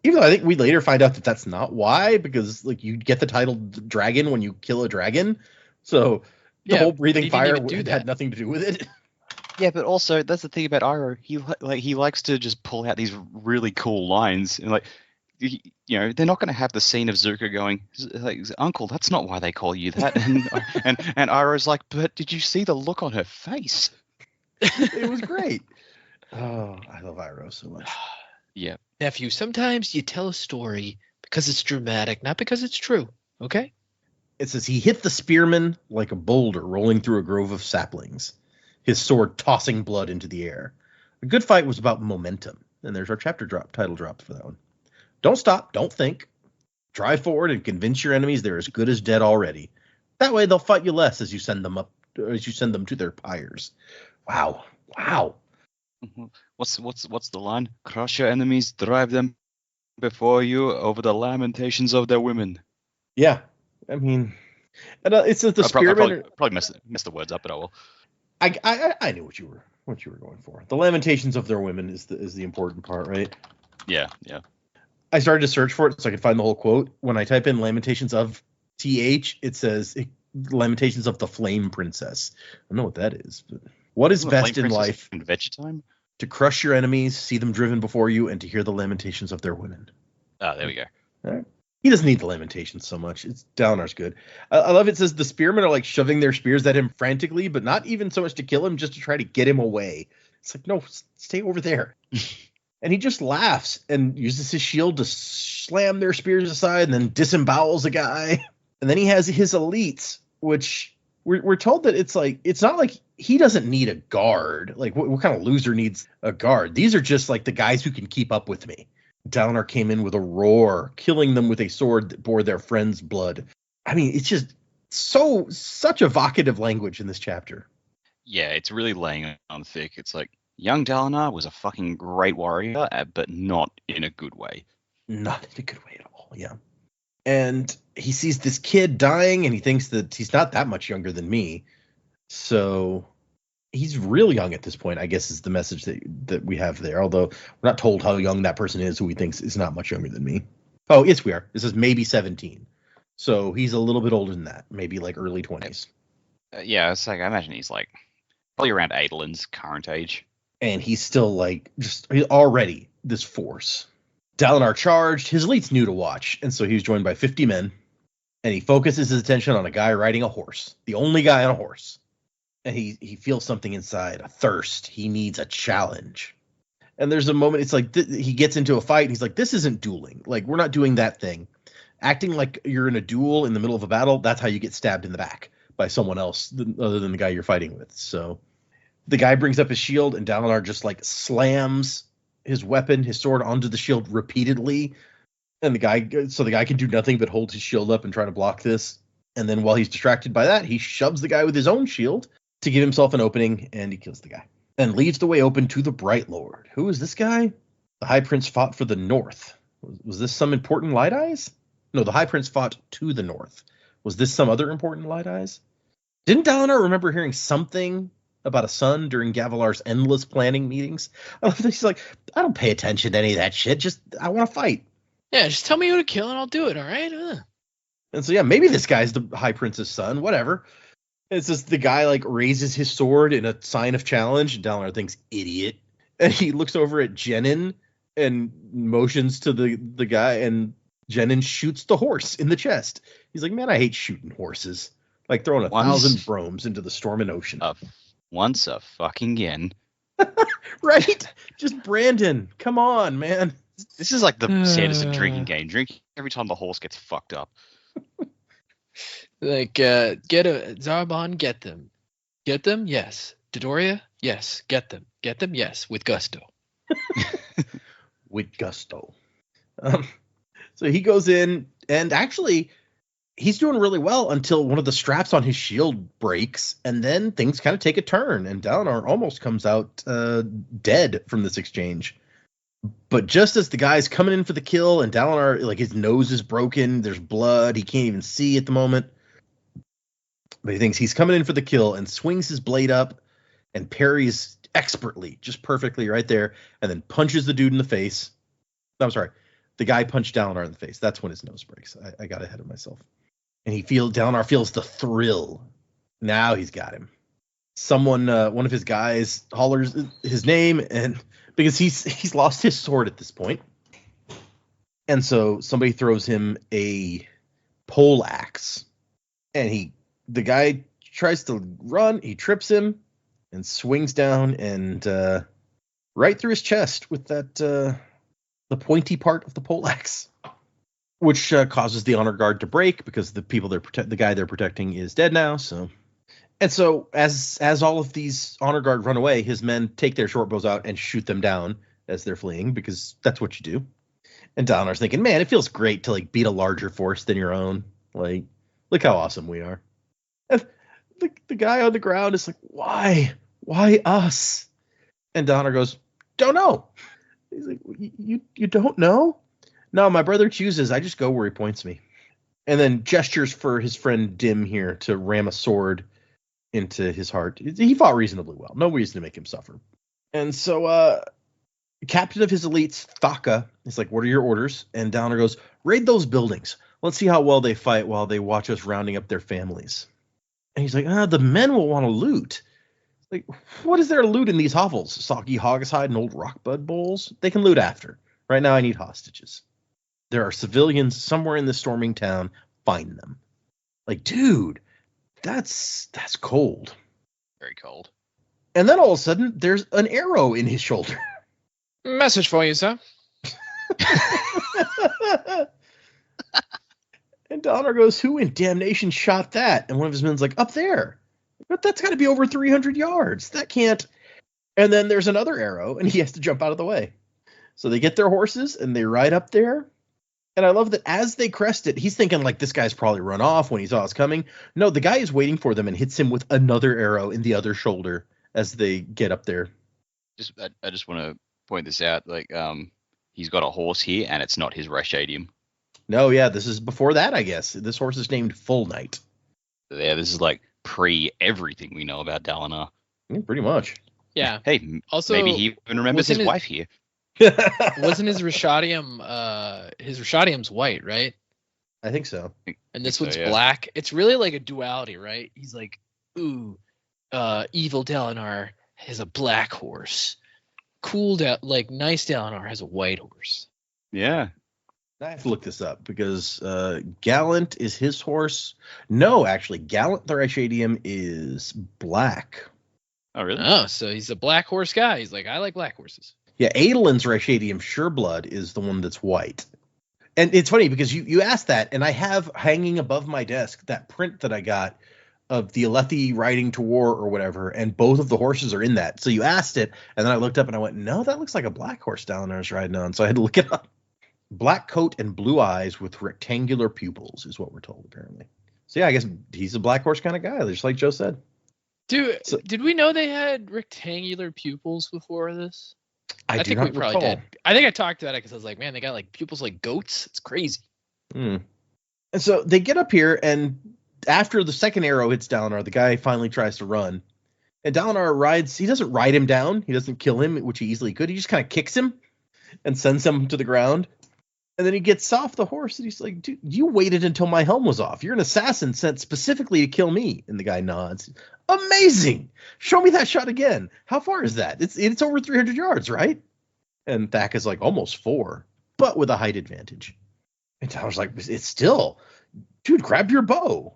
S1: Even though I think we later find out that that's not why, because like you get the title dragon when you kill a dragon, so the whole breathing fire had nothing to do with it.
S3: Yeah, but also that's the thing about Iroh. He likes to just pull out these really cool lines, and they're not going to have the scene of Zuko going, like, Uncle, that's not why they call you that, and Iroh's like, but did you see the look on her face?
S1: It was great. Oh, I love Iroh so much.
S3: Yeah.
S2: Nephew, sometimes you tell a story because it's dramatic, not because it's true, okay?
S1: It says he hit the spearman like a boulder rolling through a grove of saplings, his sword tossing blood into the air. A good fight was about momentum, and there's our title drop for that one. Don't stop, don't think. Drive forward and convince your enemies they're as good as dead already. That way they'll fight you less as you send them to their pyres. Wow.
S3: What's the line? Crush your enemies, drive them before you over the lamentations of their women.
S1: Yeah, I mean, and it's the spearman.
S3: Probably mess the words up, but I will.
S1: I knew what you were going for. The lamentations of their women is the important part, right?
S3: Yeah.
S1: I started to search for it so I could find the whole quote. When I type in lamentations of TH, it says lamentations of the Flame Princess. I don't know what that is. But what is best in life?
S3: Adventure Time?
S1: To crush your enemies, see them driven before you, and to hear the lamentations of their women.
S3: Oh, there we go.
S1: All right. He doesn't need the lamentations so much. Dalinar's good. I love it says the spearmen are like shoving their spears at him frantically, but not even so much to kill him, just to try to get him away. It's like, no, stay over there. And he just laughs and uses his shield to slam their spears aside and then disembowels a guy. And then he has his elites, which we're told that it's not like he doesn't need a guard. Like what kind of loser needs a guard? These are just like the guys who can keep up with me. Dalinar came in with a roar, killing them with a sword that bore their friend's blood. I mean, it's just such evocative language in this chapter.
S3: Yeah, it's really laying on thick. It's like, young Dalinar was a fucking great warrior, but not in a good way.
S1: Not in a good way at all, yeah. And he sees this kid dying, and he thinks that he's not that much younger than me. So he's real young at this point, I guess, is the message that we have there. Although we're not told how young that person is who he thinks is not much younger than me. Oh, yes, we are. It says maybe 17. So he's a little bit older than that, maybe like early 20s.
S3: Yeah, it's like, I imagine he's like probably around Adelin's current age.
S1: And he's still like he's already this force. Dalinar charged. His elite's new to watch, and so he was joined by 50 men. And he focuses his attention on a guy riding a horse, the only guy on a horse. And he feels something inside, a thirst. He needs a challenge. And there's a moment, it's like he gets into a fight, and he's like, this isn't dueling. Like, we're not doing that thing. Acting like you're in a duel in the middle of a battle, that's how you get stabbed in the back by someone else other than the guy you're fighting with. So the guy brings up his shield, and Dalinar just like slams his weapon, his sword, onto the shield repeatedly. And the guy can do nothing but hold his shield up and try to block this. And then while he's distracted by that, he shoves the guy with his own shield to give himself an opening, and he kills the guy. And leaves the way open to the Bright Lord. Who is this guy? The High Prince fought for the North. Was this some important Light Eyes? No, the High Prince fought to the North. Was this some other important Light Eyes? Didn't Dalinar remember hearing something about a son during Gavilar's endless planning meetings? I love that he's like, I don't pay attention to any of that shit. Just, I want to fight.
S2: Yeah, just tell me who to kill and I'll do it, all right?
S1: And so, yeah, maybe this guy's the High Prince's son, whatever. It's just the guy, like, raises his sword in a sign of challenge, and Dalinar thinks, idiot. And he looks over at Jenin and motions to the guy, and Jenin shoots the horse in the chest. He's like, man, I hate shooting horses. Like throwing 1,000 bromes into the storming ocean.
S3: Once a fucking again.
S1: Right? Just Brandon. Come on, man.
S3: This is like the sadistic drinking game. Drink every time the horse gets fucked up.
S2: Like, Zarbon, get them. Get them? Yes. Dodoria? Yes. Get them. Get them? Yes. With gusto.
S1: With gusto. So he goes in, and actually, he's doing really well until one of the straps on his shield breaks, and then things kind of take a turn, and Dalinar almost comes out dead from this exchange. But just as the guy's coming in for the kill, and Dalinar, like, his nose is broken, there's blood, he can't even see at the moment. But he thinks he's coming in for the kill and swings his blade up and parries expertly, just perfectly right there, and then punches the dude in the face. I'm sorry, the guy punched Dalinar in the face. That's when his nose breaks. I got ahead of myself. And Dalinar feels the thrill. Now he's got him. Someone, one of his guys, hollers his name, and because he's lost his sword at this point. And so somebody throws him a pole axe, and the guy tries to run. He trips him and swings down and right through his chest with that the pointy part of the pole axe, which causes the honor guard to break because the guy they're protecting is dead now. So as all of these honor guard run away, his men take their short bows out and shoot them down as they're fleeing, because that's what you do. And Dalinar's thinking, man, it feels great to like beat a larger force than your own. Like, look how awesome we are. And the guy on the ground is like, why us? And Dalinar goes, don't know. He's like, you don't know? No, my brother chooses. I just go where he points me. And then gestures for his friend Dim here to ram a sword into his heart. He fought reasonably well. No reason to make him suffer. And so, captain of his elites, Thaka, is like, what are your orders? And Dalinar goes, raid those buildings. Let's see how well they fight while they watch us rounding up their families. And he's like, the men will want to loot. Like, what is there to loot in these hovels? Soggy hogshide and old rockbud bowls? They can loot after. Right now I need hostages. There are civilians somewhere in this storming town. Find them. Like, dude, that's cold.
S3: Very cold.
S1: And then all of a sudden, there's an arrow in his shoulder.
S2: Message for you, sir.
S1: And Dalinar goes, who in damnation shot that? And one of his men's like, up there. But that's got to be over 300 yards. That can't. And then there's another arrow, and he has to jump out of the way. So they get their horses, and they ride up there. And I love that as they crest it, he's thinking, like, this guy's probably run off when he saw us coming. No, the guy is waiting for them and hits him with another arrow in the other shoulder as they get up there.
S3: I just want to point this out. Like, he's got a horse here, and it's not his Rashadium.
S1: No, yeah, this is before that, I guess. This horse is named Full Night.
S3: Yeah, this is like pre-everything we know about Dalinar.
S1: Yeah, pretty much.
S2: Yeah.
S3: Hey,
S2: Also,
S3: maybe he even remembers his wife here.
S2: Wasn't his Rashadium his Rashadium's white, right?
S1: I think so.
S2: And this
S3: So,
S2: one's
S3: yeah.
S2: black. It's really like a duality, right? He's like, ooh, evil Dalinar has a black horse. Cool, nice Dalinar has a white horse.
S3: Yeah.
S1: I have to look this up because Gallant is his horse. No, actually, Gallant the Rashadium is black.
S3: Oh, really?
S2: Oh, so he's a black horse guy. He's like, I like black horses.
S1: Yeah, Adolin's Rashadium Sureblood is the one that's white. And it's funny because you asked that, and I have hanging above my desk that print that I got of the Alethi riding to war or whatever, and both of the horses are in that. So you asked it, and then I looked up and I went, no, that looks like a black horse Dalinar's riding on. So I had to look it up. Black coat and blue eyes with rectangular pupils is what we're told, apparently. So yeah, I guess he's a black horse kind of guy, just like Joe said.
S2: Dude,
S1: So-
S2: did we know they had rectangular pupils before this?
S1: I do
S2: think
S1: not
S2: we probably
S1: recall.
S2: did. I think I talked about it because I was like, man, they got like pupils like goats. It's crazy.
S1: And so they get up here, and after the second arrow hits Dalinar, the guy finally tries to run. And Dalinar rides. He doesn't ride him down. He doesn't kill him, which he easily could. He just kind of kicks him and sends him to the ground. And then he gets off the horse, and he's like, dude, you waited until my helm was off. You're an assassin sent specifically to kill me. And the guy nods. Amazing. Show me that shot again. How far is that? It's over 300 yards, right? And Thak is like, almost 4, but with a height advantage. And Dalinar's like, it's still, dude, grab your bow.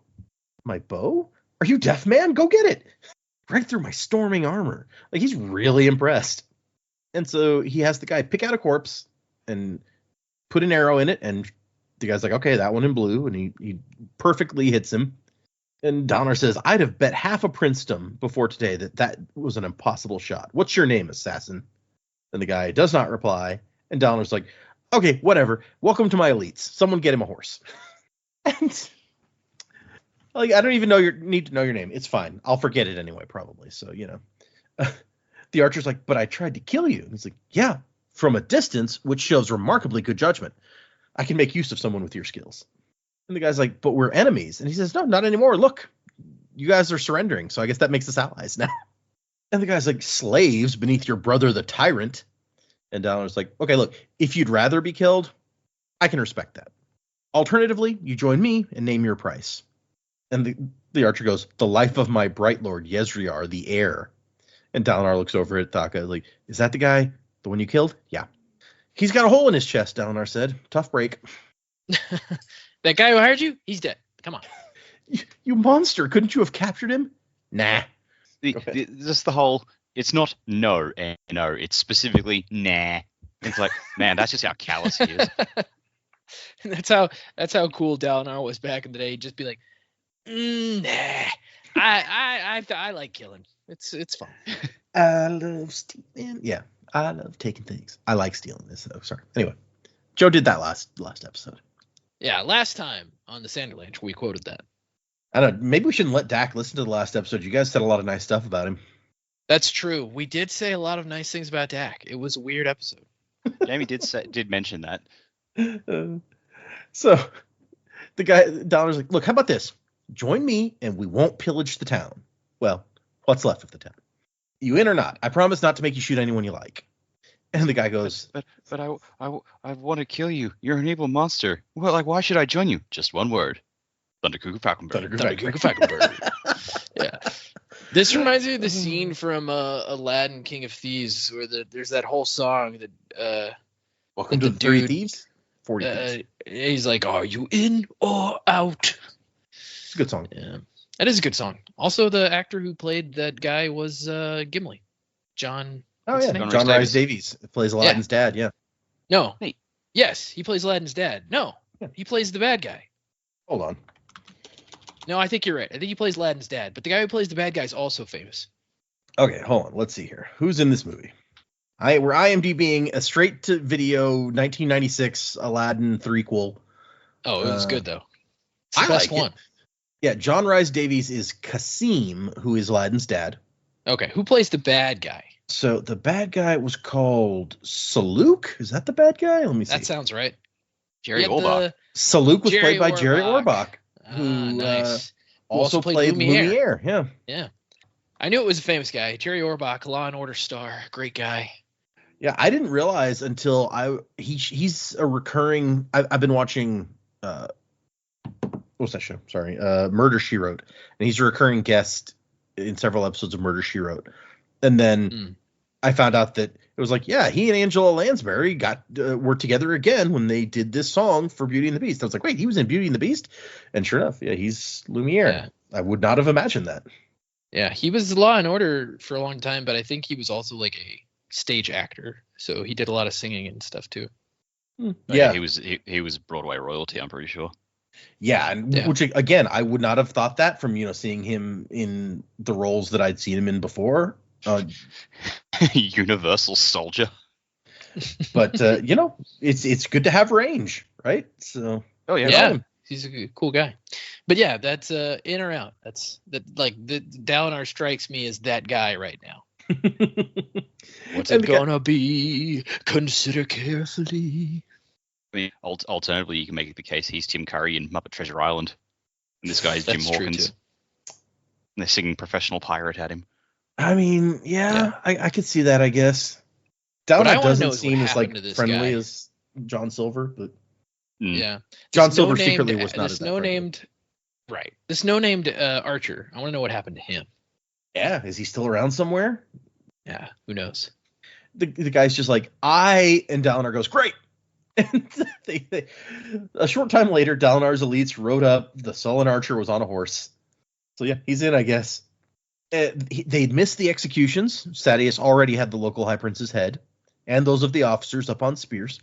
S1: My bow? Are you deaf, man? Go get it. Right through my storming armor. Like, he's really impressed. And so he has the guy pick out a corpse and put an arrow in it, and the guy's like, okay, that one in blue, and he perfectly hits him. And Dalinar says, I'd have bet half a princedom before today that was an impossible shot. What's your name, assassin? And the guy does not reply, and Dalinar's like, okay, whatever. Welcome to my elites. Someone get him a horse. And like, I don't even need to know your name. It's fine. I'll forget it anyway, probably. So, you know. The archer's like, but I tried to kill you. And he's like, yeah, from a distance, which shows remarkably good judgment. I can make use of someone with your skills. And the guy's like, but we're enemies. And he says, no, not anymore. Look, you guys are surrendering. So I guess that makes us allies now. And the guy's like, slaves beneath your brother, the tyrant. And Dalinar's like, okay, look, if you'd rather be killed, I can respect that. Alternatively, you join me and name your price. And the archer goes, the life of my bright lord, Yezriar, the heir. And Dalinar looks over at Thaka, like, is that the guy? The one you killed? Yeah. He's got a hole in his chest, Dalinar said. Tough break.
S2: That guy who hired you, he's dead. Come on.
S1: You monster. Couldn't you have captured him? Nah.
S3: Just the whole, it's not no and no, it's specifically nah. It's like, man, that's just how callous he is.
S2: That's how cool Dalinar was back in the day. He'd just be like, nah. I like killing. It's fun.
S1: I love stealing. Yeah, I love taking things. I like stealing this, though. Sorry. Anyway, Joe did that last episode.
S2: Yeah, last time on the Sanderlanche, we quoted that.
S1: I don't know. Maybe we shouldn't let Dak listen to the last episode. You guys said a lot of nice stuff about him.
S2: That's true. We did say a lot of nice things about Dak. It was a weird episode.
S3: Jamie did mention that.
S1: So the guy, Dalinar's like, look, how about this? Join me and we won't pillage the town. Well, what's left of the town. You in or not? I promise not to make you shoot anyone you like. And the guy goes,
S3: But I want to kill you. You're an evil monster. Well, like, why should I join you? Just one word. Thundercuckoo Falconbird.
S2: Thundercuckoo Falconbird. Yeah. This reminds me of the scene from Aladdin, King of Thieves, where there's that whole song that
S1: welcome to the 30 Thieves? 40 Thieves.
S2: He's like, are you in or out?
S1: It's a good song.
S2: Yeah. That is a good song. Also, the actor who played that guy was Gimli. John.
S1: Oh, yeah. John Rhys Davies plays Aladdin's dad, yeah.
S2: No. Hey. Yes, he plays Aladdin's dad. No, he plays the bad guy.
S1: Hold on.
S2: No, I think you're right. I think he plays Aladdin's dad, but the guy who plays the bad guy is also famous.
S1: Okay, hold on. Let's see here. Who's in this movie? We're IMDbing a straight-to-video 1996 Aladdin threequel.
S2: Oh, it was good, though. It's
S1: the
S2: best one.
S1: Yeah, John Rhys Davies is Kasim, who is Aladdin's dad.
S2: Okay, who plays the bad guy?
S1: So the bad guy was called Saluk? Is that the bad guy? Let me see.
S2: That sounds right.
S3: Jerry Orbach.
S1: Saluk was played by Jerry Orbach,
S2: who
S1: nice. Also played Lumiere.
S2: Yeah. I knew it was a famous guy. Jerry Orbach, Law and Order star, great guy.
S1: Yeah, I didn't realize until he's a recurring. I've been watching. What's that show? Sorry, Murder, She Wrote, and he's a recurring guest in several episodes of Murder, She Wrote. And then I found out that it was like, yeah, he and Angela Lansbury were together again when they did this song for Beauty and the Beast. I was like, wait, he was in Beauty and the Beast? And sure enough, yeah, he's Lumiere. Yeah. I would not have imagined that.
S2: Yeah, he was Law and Order for a long time, but I think he was also like a stage actor, so he did a lot of singing and stuff too.
S3: Yeah, he was Broadway royalty, I'm pretty sure.
S1: Yeah, and which again, I would not have thought that from seeing him in the roles that I'd seen him in before.
S3: Universal Soldier.
S1: But it's good to have range, right? So
S2: he's a cool guy. But yeah, that's in or out. That's the Dalinar strikes me as that guy right now. What's it gonna be? Consider carefully.
S3: I mean, alternatively, you can make the case he's Tim Curry in Muppet Treasure Island, and this guy's Jim Hawkins. And they're singing Professional Pirate at him.
S1: I mean, I could see that, I guess. Dalinar doesn't seem as friendly as John Silver, but
S2: yeah,
S1: John Silver secretly was not as
S2: no-named. Right, this no-named Archer. I want to know what happened to him.
S1: Yeah, is he still around somewhere?
S2: Yeah, who knows?
S1: The guy's just like, and Dalinar goes, great. And a short time later, Dalinar's elites rode up. The sullen Archer was on a horse. So yeah, he's in, I guess. They'd missed the executions. Sadeas already had the local high prince's head and those of the officers up on spears,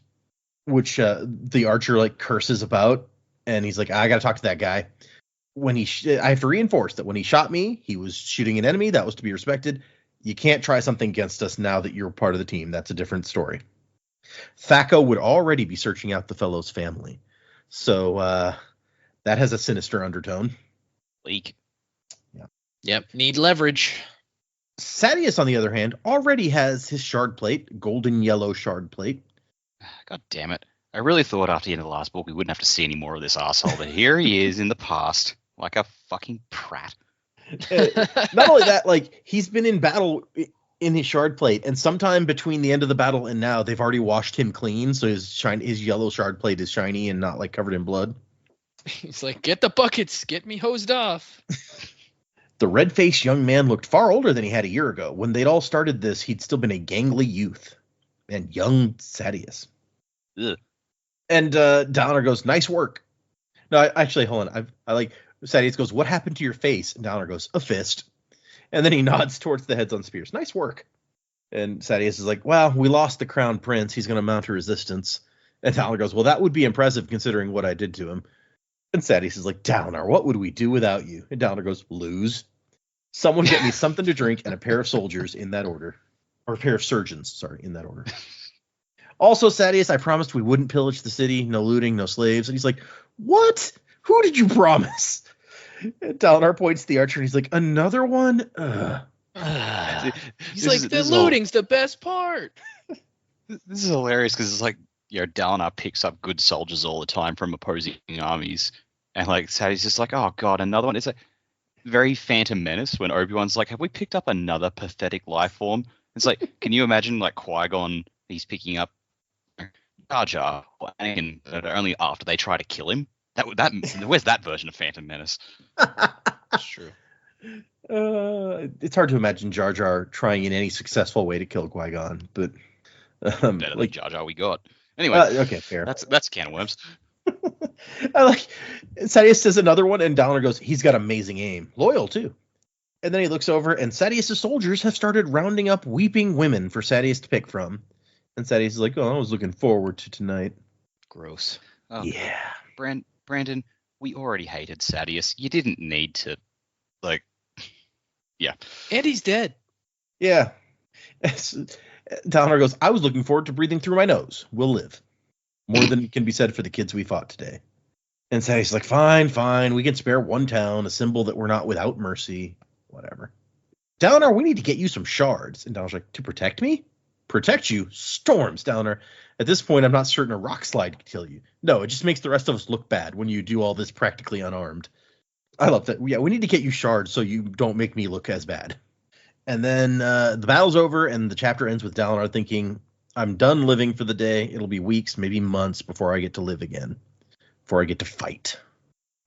S1: which the Archer curses about. And he's like, I got to talk to that guy. I have to reinforce that when he shot me, he was shooting an enemy. That was to be respected. You can't try something against us now that you're part of the team. That's a different story. Thaco would already be searching out the fellow's family. So that has a sinister undertone.
S3: Leak.
S1: Yeah.
S2: Yep. Need leverage.
S1: Sadeas, on the other hand, already has his shard plate, golden yellow shard plate.
S3: God damn it. I really thought after the end of the last book we wouldn't have to see any more of this asshole, but here he is in the past, like a fucking prat.
S1: Not only that, he's been in battle in his shard plate, and sometime between the end of the battle and now, they've already washed him clean, so his yellow shard plate is shiny and not covered in blood.
S2: He's like, get the buckets, get me hosed off.
S1: The red-faced young man looked far older than he had a year ago. When they'd all started this, he'd still been a gangly youth. And young Sadeas.
S3: Ugh.
S1: And Dalinar goes, nice work. No, actually, hold on. Sadeas goes, what happened to your face? And Dalinar goes, a fist. And then he nods towards the heads on spears. Nice work. And Sadeas is like, well, we lost the crown prince. He's going to mount a resistance. And Dalinar goes, well, that would be impressive considering what I did to him. And Sadeas is like, Dalinar, what would we do without you? And Dalinar goes, lose. Someone get me something to drink and a pair of soldiers in that order. Or a pair of surgeons, sorry, in that order. Also, Sadeas, I promised we wouldn't pillage the city. No looting, no slaves. And he's like, what? Who did you promise? And Dalinar points to the Archer and he's like, another one?
S2: He's like, the looting's the best part.
S3: This is hilarious because it's like, Dalinar picks up good soldiers all the time from opposing armies. And Sadeas just like, oh god, another one. It's like, very Phantom Menace when Obi-Wan's like, have we picked up another pathetic life form? It's like, can you imagine like Qui-Gon, he's picking up Jar Jar or Anakin only after they try to kill him? Where's that version of Phantom Menace?
S2: That's true.
S1: It's hard to imagine Jar Jar trying in any successful way to kill Qui-Gon, but
S3: Better than Jar Jar we got. Anyway,
S1: okay, fair.
S3: That's a can of worms.
S1: I like Sadius says another one, and Dalinar goes, he's got amazing aim. Loyal, too. And then he looks over, and Sadius' soldiers have started rounding up weeping women for Sadius to pick from. And Sadius is like, oh, I was looking forward to tonight.
S3: Gross. Oh,
S1: yeah.
S3: Brandon, we already hated Sadius. You didn't need to, like, yeah.
S2: And he's dead.
S1: Yeah. Dalinar goes, I was looking forward to breathing through my nose. We'll live. More than can be said for the kids we fought today. And Sadius is like, fine. We can spare one town, a symbol that we're not without mercy. Whatever. Dalinar, we need to get you some shards. And Dalinar's like, to protect me? Protect you? Storms, Dalinar. At this point, I'm not certain a rock slide could kill you. No, it just makes the rest of us look bad when you do all this practically unarmed. I love that. Yeah, we need to get you shards so you don't make me look as bad. And then the battle's over, and the chapter ends with Dalinar thinking, I'm done living for the day. It'll be weeks, maybe months before I get to live again, before I get to fight.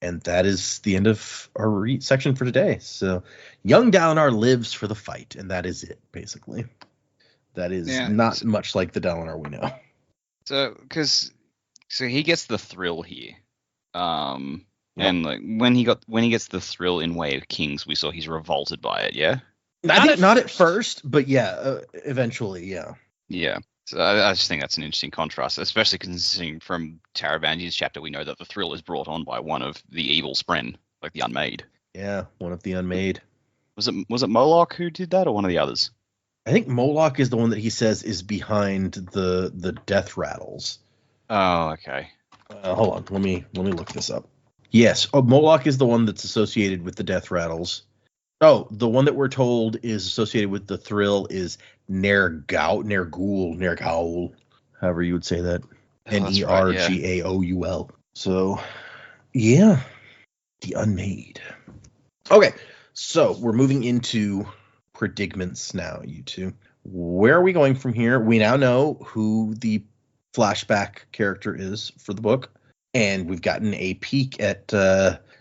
S1: And that is the end of our section for today. So young Dalinar lives for the fight, and that is it, basically. That is not much like the Dalinar we know.
S3: So he gets the thrill here. And like when he gets the thrill in Way of Kings, we saw he's revolted by it, yeah?
S1: Not at first, but yeah, eventually, yeah.
S3: Yeah. So I just think that's an interesting contrast, especially considering from Taravangi's chapter, we know that the thrill is brought on by one of the evil Spren, like the Unmade.
S1: Yeah, one of the Unmade.
S3: Was it Moloch who did that, or one of the others?
S1: I think Moloch is the one that he says is behind the death rattles.
S3: Oh, okay.
S1: Hold on, let me look this up. Yes, Moloch is the one that's associated with the death rattles. Oh, the one that we're told is associated with the thrill is Nergaul, however you would say that. Nergaul. So, yeah, the Unmade. Okay, so we're moving into predicaments now, you two. Where are we going from here? We now know who the flashback character is for the book, and we've gotten a peek at,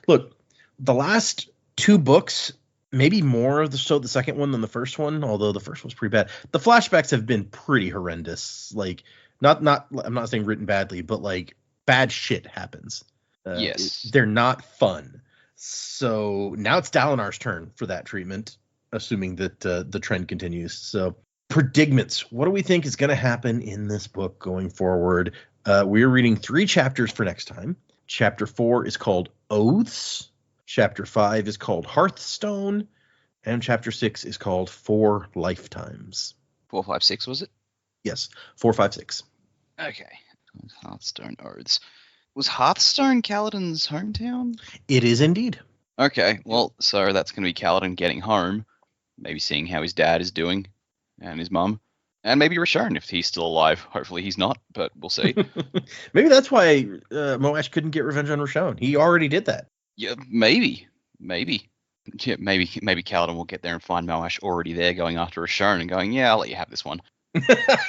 S1: look, the last two books, maybe more the second one than the first one, although the first one's pretty bad. The flashbacks have been pretty horrendous. Like, not I'm not saying written badly, but like bad shit happens.
S3: Yes.
S1: They're not fun. So now it's Dalinar's turn for that treatment, assuming that the trend continues. So predicaments. What do we think is going to happen in this book going forward? We're reading 3 chapters for next time. Chapter 4 is called Oaths. Chapter 5 is called Hearthstone, and Chapter 6 is called 4 Lifetimes.
S3: 4, 5, 6, was it?
S1: Yes, 4, 5, 6.
S3: Okay. Hearthstone Oaths. Was Hearthstone Kaladin's hometown?
S1: It is indeed.
S3: Okay, well, so that's going to be Kaladin getting home, maybe seeing how his dad is doing, and his mum, and maybe Rasharn if he's still alive. Hopefully he's not, but we'll see.
S1: Maybe that's why Moash couldn't get revenge on Rasharn. He already did that.
S3: Yeah, maybe. Yeah, maybe Kaladin will get there and find Moash already there going after Rasharn and going, yeah, I'll let you have this one.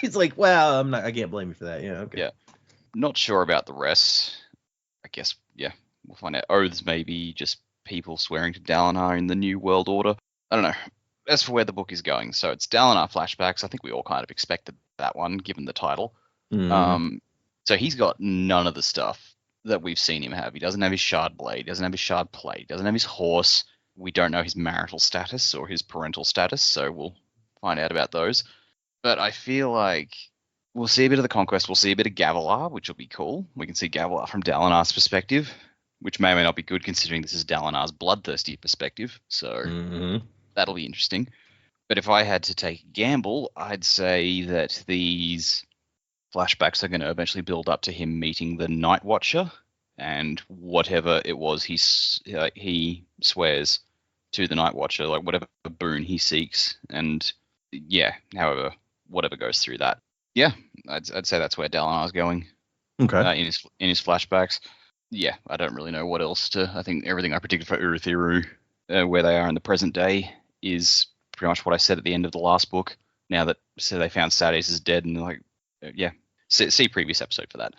S1: He's like, well, I can't blame you for that. Yeah, okay.
S3: Yeah. Not sure about the rest. I guess, yeah, we'll find out. Oaths maybe just people swearing to Dalinar in the New World Order. I don't know. As for where the book is going, so it's Dalinar flashbacks. I think we all kind of expected that one, given the title. So he's got none of the stuff that we've seen him have. He doesn't have his shard blade, doesn't have his shard plate, doesn't have his horse. We don't know his marital status or his parental status, so we'll find out about those. But I feel like we'll see a bit of the conquest, we'll see a bit of Gavilar, which will be cool. We can see Gavilar from Dalinar's perspective, which may or may not be good considering this is Dalinar's bloodthirsty perspective, so that'll be interesting. But if I had to take a gamble, I'd say that these flashbacks are going to eventually build up to him meeting the Night Watcher, and whatever it was he swears to the Night Watcher, like whatever boon he seeks, and yeah, however, whatever goes through that. Yeah, I'd say that's where Dalinar's going.
S1: Okay.
S3: In his flashbacks. Yeah, I don't really know what else to. I think everything I predicted for Urithiru where they are in the present day is pretty much what I said at the end of the last book. Now that they found Sadeas is dead, and they're like, yeah, see previous episode for that.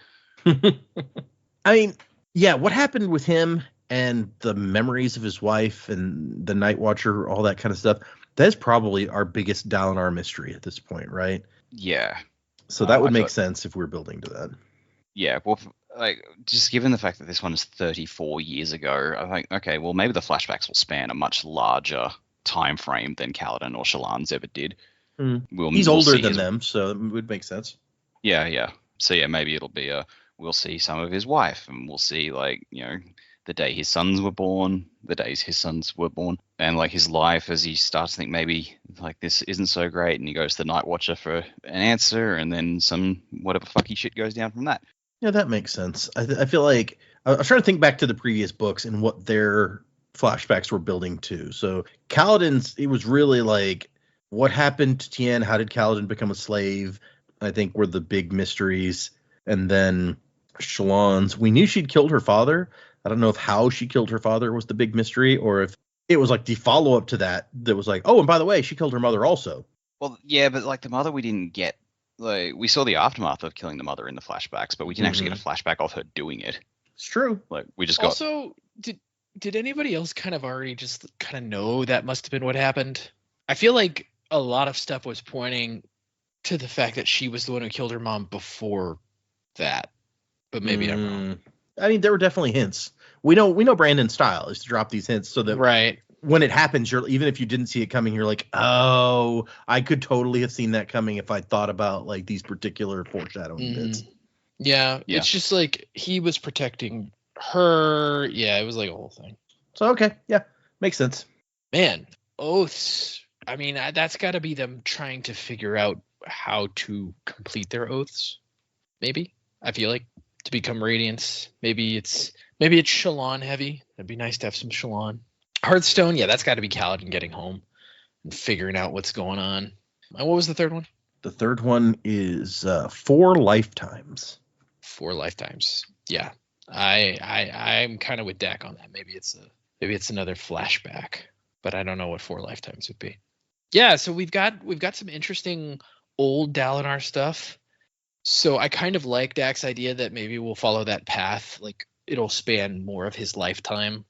S1: I mean, yeah, what happened with him and the memories of his wife and the Night Watcher, all that kind of stuff, that's probably our biggest Dalinar mystery at this point, right?
S3: Yeah.
S1: So that would make sense if we're building to that.
S3: Yeah, well, like, just given the fact that this one is 34 years ago, I think, okay, well, maybe the flashbacks will span a much larger time frame than Kaladin or Shallan's ever did.
S1: He's older than them, so it would make sense.
S3: Yeah. So, yeah, maybe it'll be we'll see some of his wife, and we'll see, like, you know, the day his sons were born, the days his sons were born, and, like, his life as he starts to think maybe, like, this isn't so great, and he goes to the Night Watcher for an answer, and then some whatever fucky shit goes down from that.
S1: Yeah, that makes sense. I feel like I was trying to think back to the previous books and what their flashbacks were building to. So Kaladin's, it was really like, what happened to Tien? How did Kaladin become a slave? I think were the big mysteries. And then Shallan's, we knew she'd killed her father. I don't know if how she killed her father was the big mystery, or if it was like the follow-up to that was like, oh, and by the way, she killed her mother also.
S3: Well, yeah, but like the mother we didn't get. Like, we saw the aftermath of killing the mother in the flashbacks, but we didn't actually get a flashback of her doing it.
S1: It's true.
S3: Like, we just got...
S2: Also, did anybody else kind of already just kind of know that must have been what happened? I feel like a lot of stuff was pointing to the fact that she was the one who killed her mom before that. But maybe I'm wrong.
S1: I mean, there were definitely hints. We know Brandon's style is to drop these hints so that
S2: right
S1: when it happens, you're, even if you didn't see it coming, you're like, oh, I could totally have seen that coming if I thought about like these particular foreshadowing bits.
S2: Yeah, it's just like he was protecting her. Yeah, it was like a whole thing.
S1: So, okay. Yeah, makes sense.
S2: Man, oaths. I mean, that's got to be them trying to figure out how to complete their oaths. Maybe, I feel like, to become Radiance. Maybe it's Shallan heavy. That'd be nice to have some Shallan. Hearthstone, yeah, that's got to be Kaladin getting home and figuring out what's going on. And what was the third one?
S1: The third one is 4 lifetimes.
S2: 4 lifetimes. Yeah, I'm kind of with Dak on that. Maybe it's another flashback, but I don't know what 4 lifetimes would be. Yeah, so we've got some interesting old Dalinar stuff. So I kind of like Dak's idea that maybe we'll follow that path. Like, it'll span more of his lifetime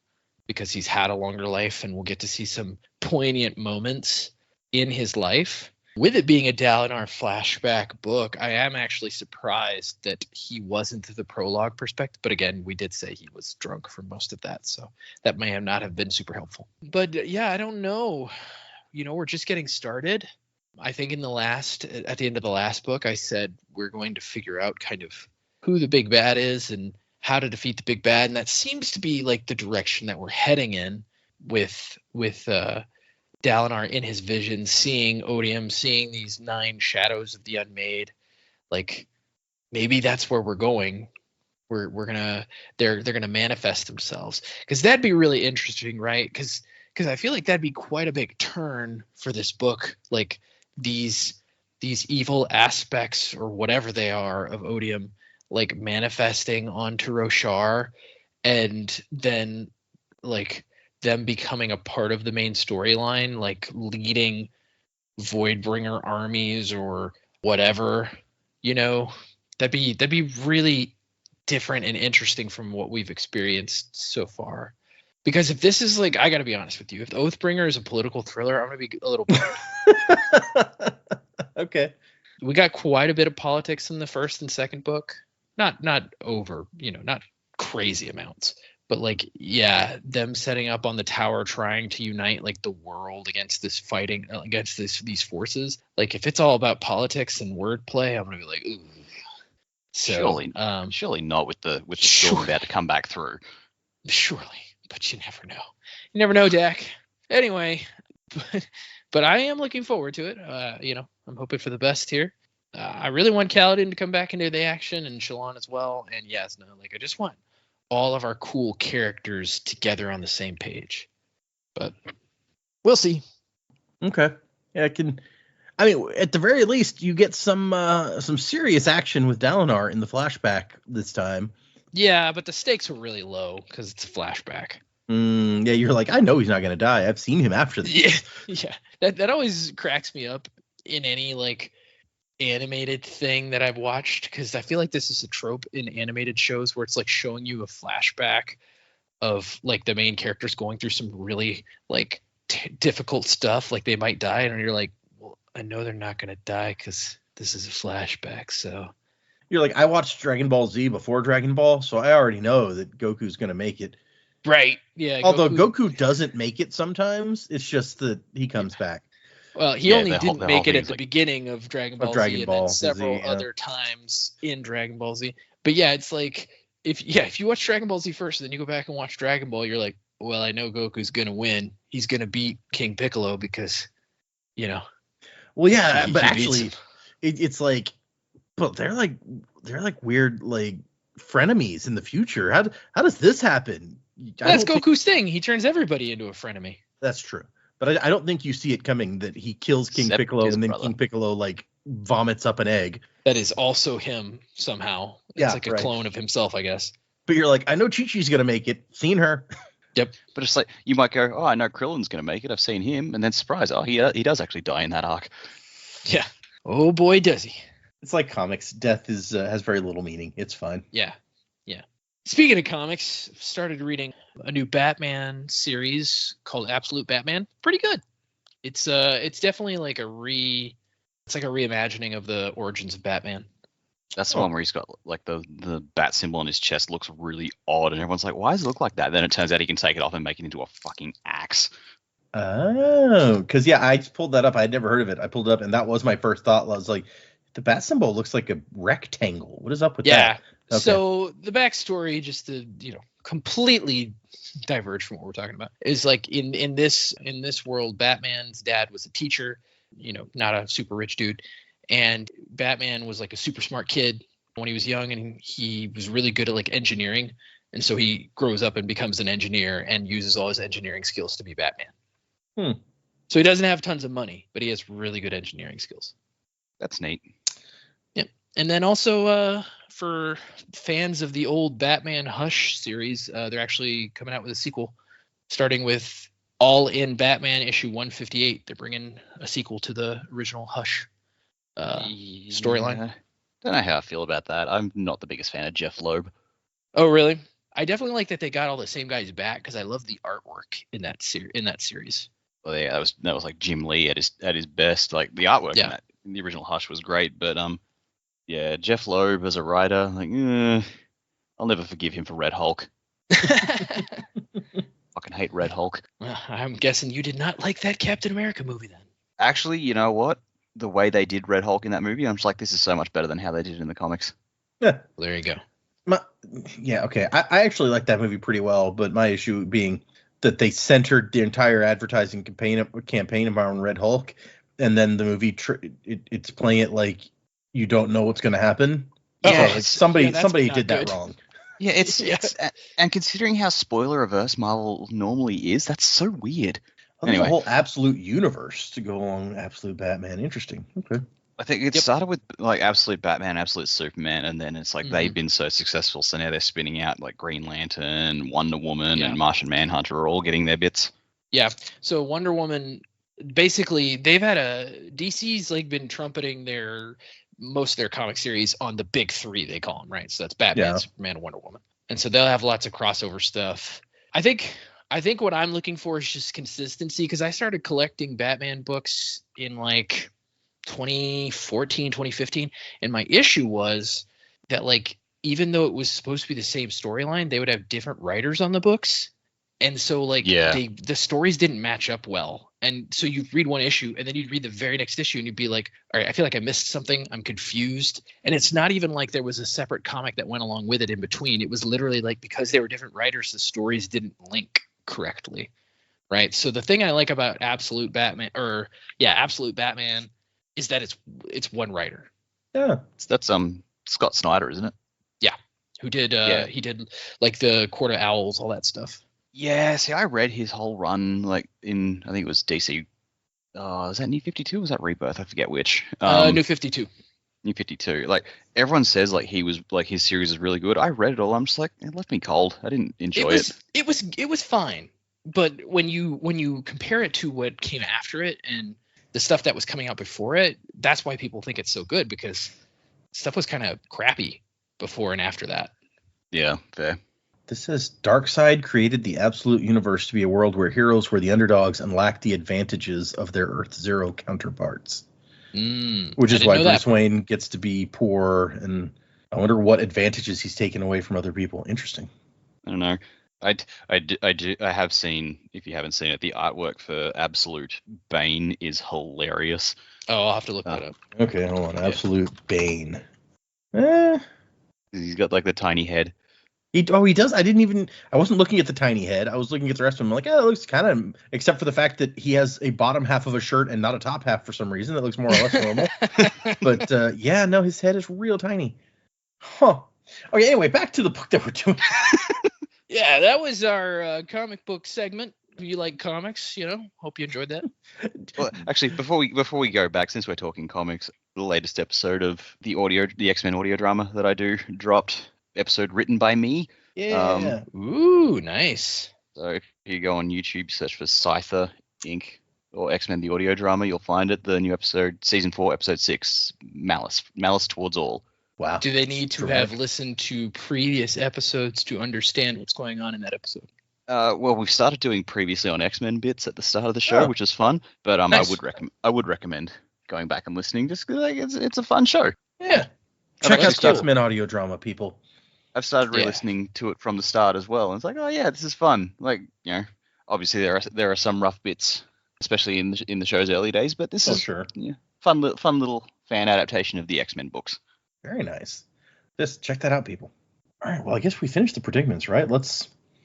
S2: because he's had a longer life, and we'll get to see some poignant moments in his life. With it being a Dalinar flashback book, I am actually surprised that he wasn't the prologue perspective. But again, we did say he was drunk for most of that, so that may not have been super helpful. But yeah, I don't know. You know, we're just getting started. I think at the end of the last book, I said we're going to figure out kind of who the big bad is and how to defeat the big bad. And that seems to be like the direction that we're heading in with Dalinar in his vision, seeing Odium, seeing these 9 shadows of the Unmade. Like, maybe that's where we're going. They're gonna manifest themselves, because that'd be really interesting, right? Because I feel like that'd be quite a big turn for this book. Like, these evil aspects or whatever they are of Odium, like, manifesting onto Roshar, and then like them becoming a part of the main storyline, like leading Voidbringer armies or whatever. You know, that'd be really different and interesting from what we've experienced so far. Because if this is like, I got to be honest with you, if Oathbringer is a political thriller, I'm going to be a little bored.
S1: Okay.
S2: We got quite a bit of politics in the first and second book. Not over, not crazy amounts. But like, yeah, them setting up on the tower, trying to unite like the world against this fighting, against these forces. Like, if it's all about politics and wordplay, I'm going to be like, ooh. So,
S3: surely not with the storm about to come back through.
S2: Surely. But you never know. You never know, Dak. Anyway, but I am looking forward to it. I'm hoping for the best here. I really want Kaladin to come back into the action, and Shallan as well. And Yasna. Like, I just want all of our cool characters together on the same page. But we'll see.
S1: Okay. Yeah, at the very least, you get some serious action with Dalinar in the flashback this time.
S2: Yeah, but the stakes were really low because it's a flashback.
S1: Yeah, you're like, I know he's not gonna die. I've seen him after this.
S2: Yeah. That always cracks me up in any like animated thing that I've watched, because I feel like this is a trope in animated shows where it's like showing you a flashback of like the main characters going through some really like difficult stuff, like they might die, and you're like, well, I know they're not gonna die because this is a flashback. So
S1: You're like, I watched Dragon Ball Z before Dragon Ball, so I already know that Goku's gonna make it.
S2: right, yeah.
S1: Although Goku doesn't make it sometimes, it's just that he comes back.
S2: Well, he
S3: Yeah,
S2: only
S3: the whole
S2: didn't make it
S3: thing
S2: at
S3: is
S2: the
S3: like-
S2: beginning of Dragon Ball
S1: Dragon
S2: Z, and
S1: Ball
S2: then
S1: Z,
S2: several
S1: yeah.
S2: other times in Dragon Ball Z. But yeah, it's like if you watch Dragon Ball Z first, and then you go back and watch Dragon Ball, you're like, well, I know Goku's gonna win. He's gonna beat King Piccolo because, you know.
S1: Well, yeah,
S2: He
S1: but
S2: beats
S1: actually,
S2: him.
S1: it's like, but they're like weird like frenemies in the future. How does this happen?
S2: That's Goku's thing. He turns everybody into a frenemy.
S1: That's true, but I don't think you see it coming that he kills King
S3: Except
S1: Piccolo
S3: his
S1: and then
S3: brother.
S1: King Piccolo like vomits up an egg.
S2: That is also him somehow. It's
S1: Yeah,
S2: like a
S1: right.
S2: clone of himself, I guess.
S1: But you're like, I know Chi-Chi's gonna make it. Seen her.
S3: But it's like you might go, oh, I know Krillin's going to make it. I've seen him, and then surprise, oh, he does actually die in that arc.
S2: Yeah. Oh boy, does he.
S1: It's like comics. Death is has very little meaning. It's fine.
S2: Yeah. Speaking of comics, I've started reading a new Batman series called Absolute Batman. Pretty good. It's definitely like a reimagining of the origins of Batman.
S3: That's the one where he's got like the bat symbol on his chest looks really odd, and everyone's like, why does it look like that? Then it turns out he can take it off and make it into a fucking axe.
S1: Oh, because yeah, I pulled that up. I had never heard of it. I pulled it up, and that was my first thought. I was like, the bat symbol looks like a rectangle. What is up with
S2: Yeah.
S1: that? Okay.
S2: So the backstory, just to completely diverge from what we're talking about, is like in this world, Batman's dad was a teacher, not a super rich dude, and Batman was like a super smart kid when he was young, and he was really good at like engineering, and so he grows up and becomes an engineer and uses all his engineering skills to be Batman. So he doesn't have tons of money, but he has really good engineering skills.
S3: That's neat.
S2: Yep. And then also for fans of the old Batman Hush series, they're actually coming out with a sequel, starting with All In Batman issue 158. They're bringing a sequel to the original Hush storyline.
S3: Yeah. Don't know how I feel about that. I'm not the biggest fan of Jeff Loeb.
S2: Oh, really? I definitely like that they got all the same guys back, because I love the artwork in that series.
S3: Well, yeah, that was like Jim Lee at his best. Like the artwork in the original Hush was great, but yeah, Jeff Loeb as a writer, like, I'll never forgive him for Red Hulk. Fucking hate Red Hulk.
S2: Well, I'm guessing you did not like that Captain America movie then.
S3: Actually, you know what? The way they did Red Hulk in that movie, I'm just like, this is so much better than how they did it in the comics.
S1: Yeah.
S2: There you go.
S1: Yeah, okay. I actually like that movie pretty well, but my issue being that they centered the entire advertising campaign around Red Hulk, and then the movie it's playing it like you don't know what's going to happen.
S3: Yeah,
S1: like somebody
S2: that's not
S1: did that
S2: good.
S1: wrong.
S3: Yeah, it's
S2: Yeah.
S3: and considering how spoiler-averse Marvel normally is, that's so weird.
S1: Oh, there's
S3: Anyway.
S1: a whole absolute universe to go along Absolute Batman. Interesting. Okay.
S3: I think it started with like Absolute Batman, Absolute Superman, and then it's like they've been so successful, so now they're spinning out like Green Lantern, Wonder Woman, and Martian Manhunter are all getting their bits.
S2: Yeah. So Wonder Woman, basically, they've had DC's like been trumpeting most of their comic series on the big three, they call them, right? So that's Batman, Superman, and Wonder Woman, and so they'll have lots of crossover stuff. I think what I'm looking for is just consistency, because I started collecting Batman books in like 2014, 2015, and my issue was that like even though it was supposed to be the same storyline, they would have different writers on the books, and so like the stories didn't match up well, and so you'd read one issue and then you'd read the very next issue and you'd be like, all right, I feel like I missed something, I'm confused. And it's not even like there was a separate comic that went along with it in between. It was literally like, because they were different writers, the stories didn't link correctly, right? So the thing I like about Absolute Batman is that it's one writer.
S1: Yeah.
S3: That's Scott Snyder, isn't it?
S2: Yeah. Who did he did like the Court of Owls, all that stuff.
S3: Yeah, see, I read his whole run like in I think it was DC. Is that New 52 or was that Rebirth? I forget which.
S2: New 52.
S3: New 52. Like everyone says, like his series is really good. I read it all. I'm just like, it left me cold. I didn't enjoy it.
S2: It was fine, but when you compare it to what came after it and the stuff that was coming out before it, that's why people think it's so good, because stuff was kind of crappy before and after that.
S3: Yeah, fair.
S1: This says Darkseid created the absolute universe to be a world where heroes were the underdogs and lacked the advantages of their Earth Zero counterparts. Which is why Bruce Wayne gets to be poor, and I wonder what advantages he's taken away from other people. Interesting.
S3: I don't know. I have seen, if you haven't seen it, the artwork for Absolute Bane is hilarious.
S2: Oh, I'll have to look that up.
S1: Okay, hold on. Absolute Bane.
S3: He's got like the tiny head.
S1: He does. I wasn't looking at the tiny head. I was looking at the rest of him. I'm like, it looks kind of, except for the fact that he has a bottom half of a shirt and not a top half for some reason. That looks more or less normal. But his head is real tiny. Huh. Okay, anyway, back to the book that we're doing.
S2: Yeah, that was our comic book segment. If you like comics, hope you enjoyed that.
S3: Well, actually, before we go back, since we're talking comics, the latest episode of the X-Men audio drama that I do dropped. Episode written by me.
S2: Yeah. Ooh, nice.
S3: So if you go on YouTube, search for Scyther Inc. or X-Men the audio drama, you'll find it. The new episode, season 4, episode 6, Malice Towards All.
S1: Wow.
S2: Do they need to have listened to previous episodes to understand what's going on in that episode?
S3: Well, we've started doing previously on X-Men bits at the start of the show, which is fun. But nice. I would recommend going back and listening, just because it's a fun show.
S2: Yeah.
S1: Check out the X-Men audio drama, people.
S3: I've started re-listening to it from the start as well. And it's like, oh yeah, this is fun. Like, obviously there are some rough bits, especially in the show's early days, but this is fun little fan adaptation of the X-Men books.
S1: Very nice. Just check that out, people. All right, well, I guess we finished the predicaments, right?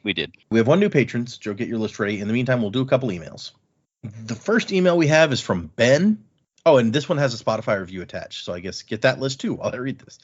S3: We did.
S1: We have 1 new patron. Joe, get your list ready. In the meantime, we'll do a couple emails. The first email we have is from Ben. Oh, and this one has a Spotify review attached, so I guess get that list too while I read this.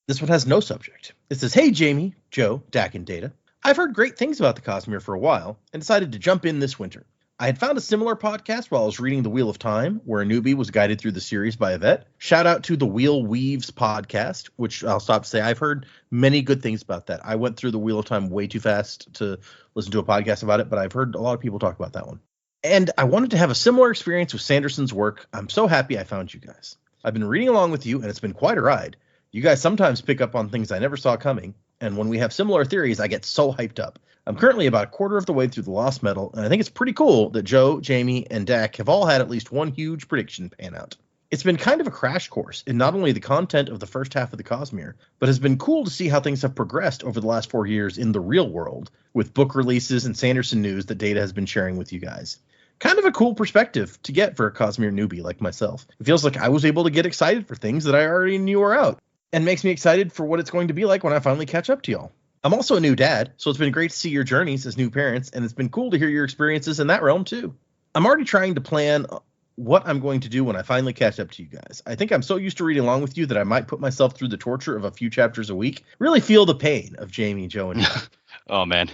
S1: This one has no subject. It says, "Hey, Jamie, Joe, Dak, and Data. I've heard great things about the Cosmere for a while and decided to jump in this winter. I had found a similar podcast while I was reading The Wheel of Time, where a newbie was guided through the series by a vet. Shout out to the Wheel Weaves podcast," which I'll stop to say I've heard many good things about that. I went through The Wheel of Time way too fast to listen to a podcast about it, but I've heard a lot of people talk about that one. "And I wanted to have a similar experience with Sanderson's work. I'm so happy I found you guys. I've been reading along with you, and it's been quite a ride. You guys sometimes pick up on things I never saw coming, and when we have similar theories, I get so hyped up. I'm currently about a quarter of the way through the Lost Metal, and I think it's pretty cool that Joe, Jamie, and Dak have all had at least one huge prediction pan out. It's been kind of a crash course in not only the content of the first half of the Cosmere, but has been cool to see how things have progressed over the last 4 years in the real world, with book releases and Sanderson news that Data has been sharing with you guys. Kind of a cool perspective to get for a Cosmere newbie like myself. It feels like I was able to get excited for things that I already knew were out, and makes me excited for what it's going to be like when I finally catch up to y'all. I'm also a new dad, so it's been great to see your journeys as new parents, and it's been cool to hear your experiences in that realm too. I'm already trying to plan what I'm going to do when I finally catch up to you guys. I think I'm so used to reading along with you that I might put myself through the torture of a few chapters a week. Really feel the pain of Jamie, Joe, and Dak."
S3: Oh man,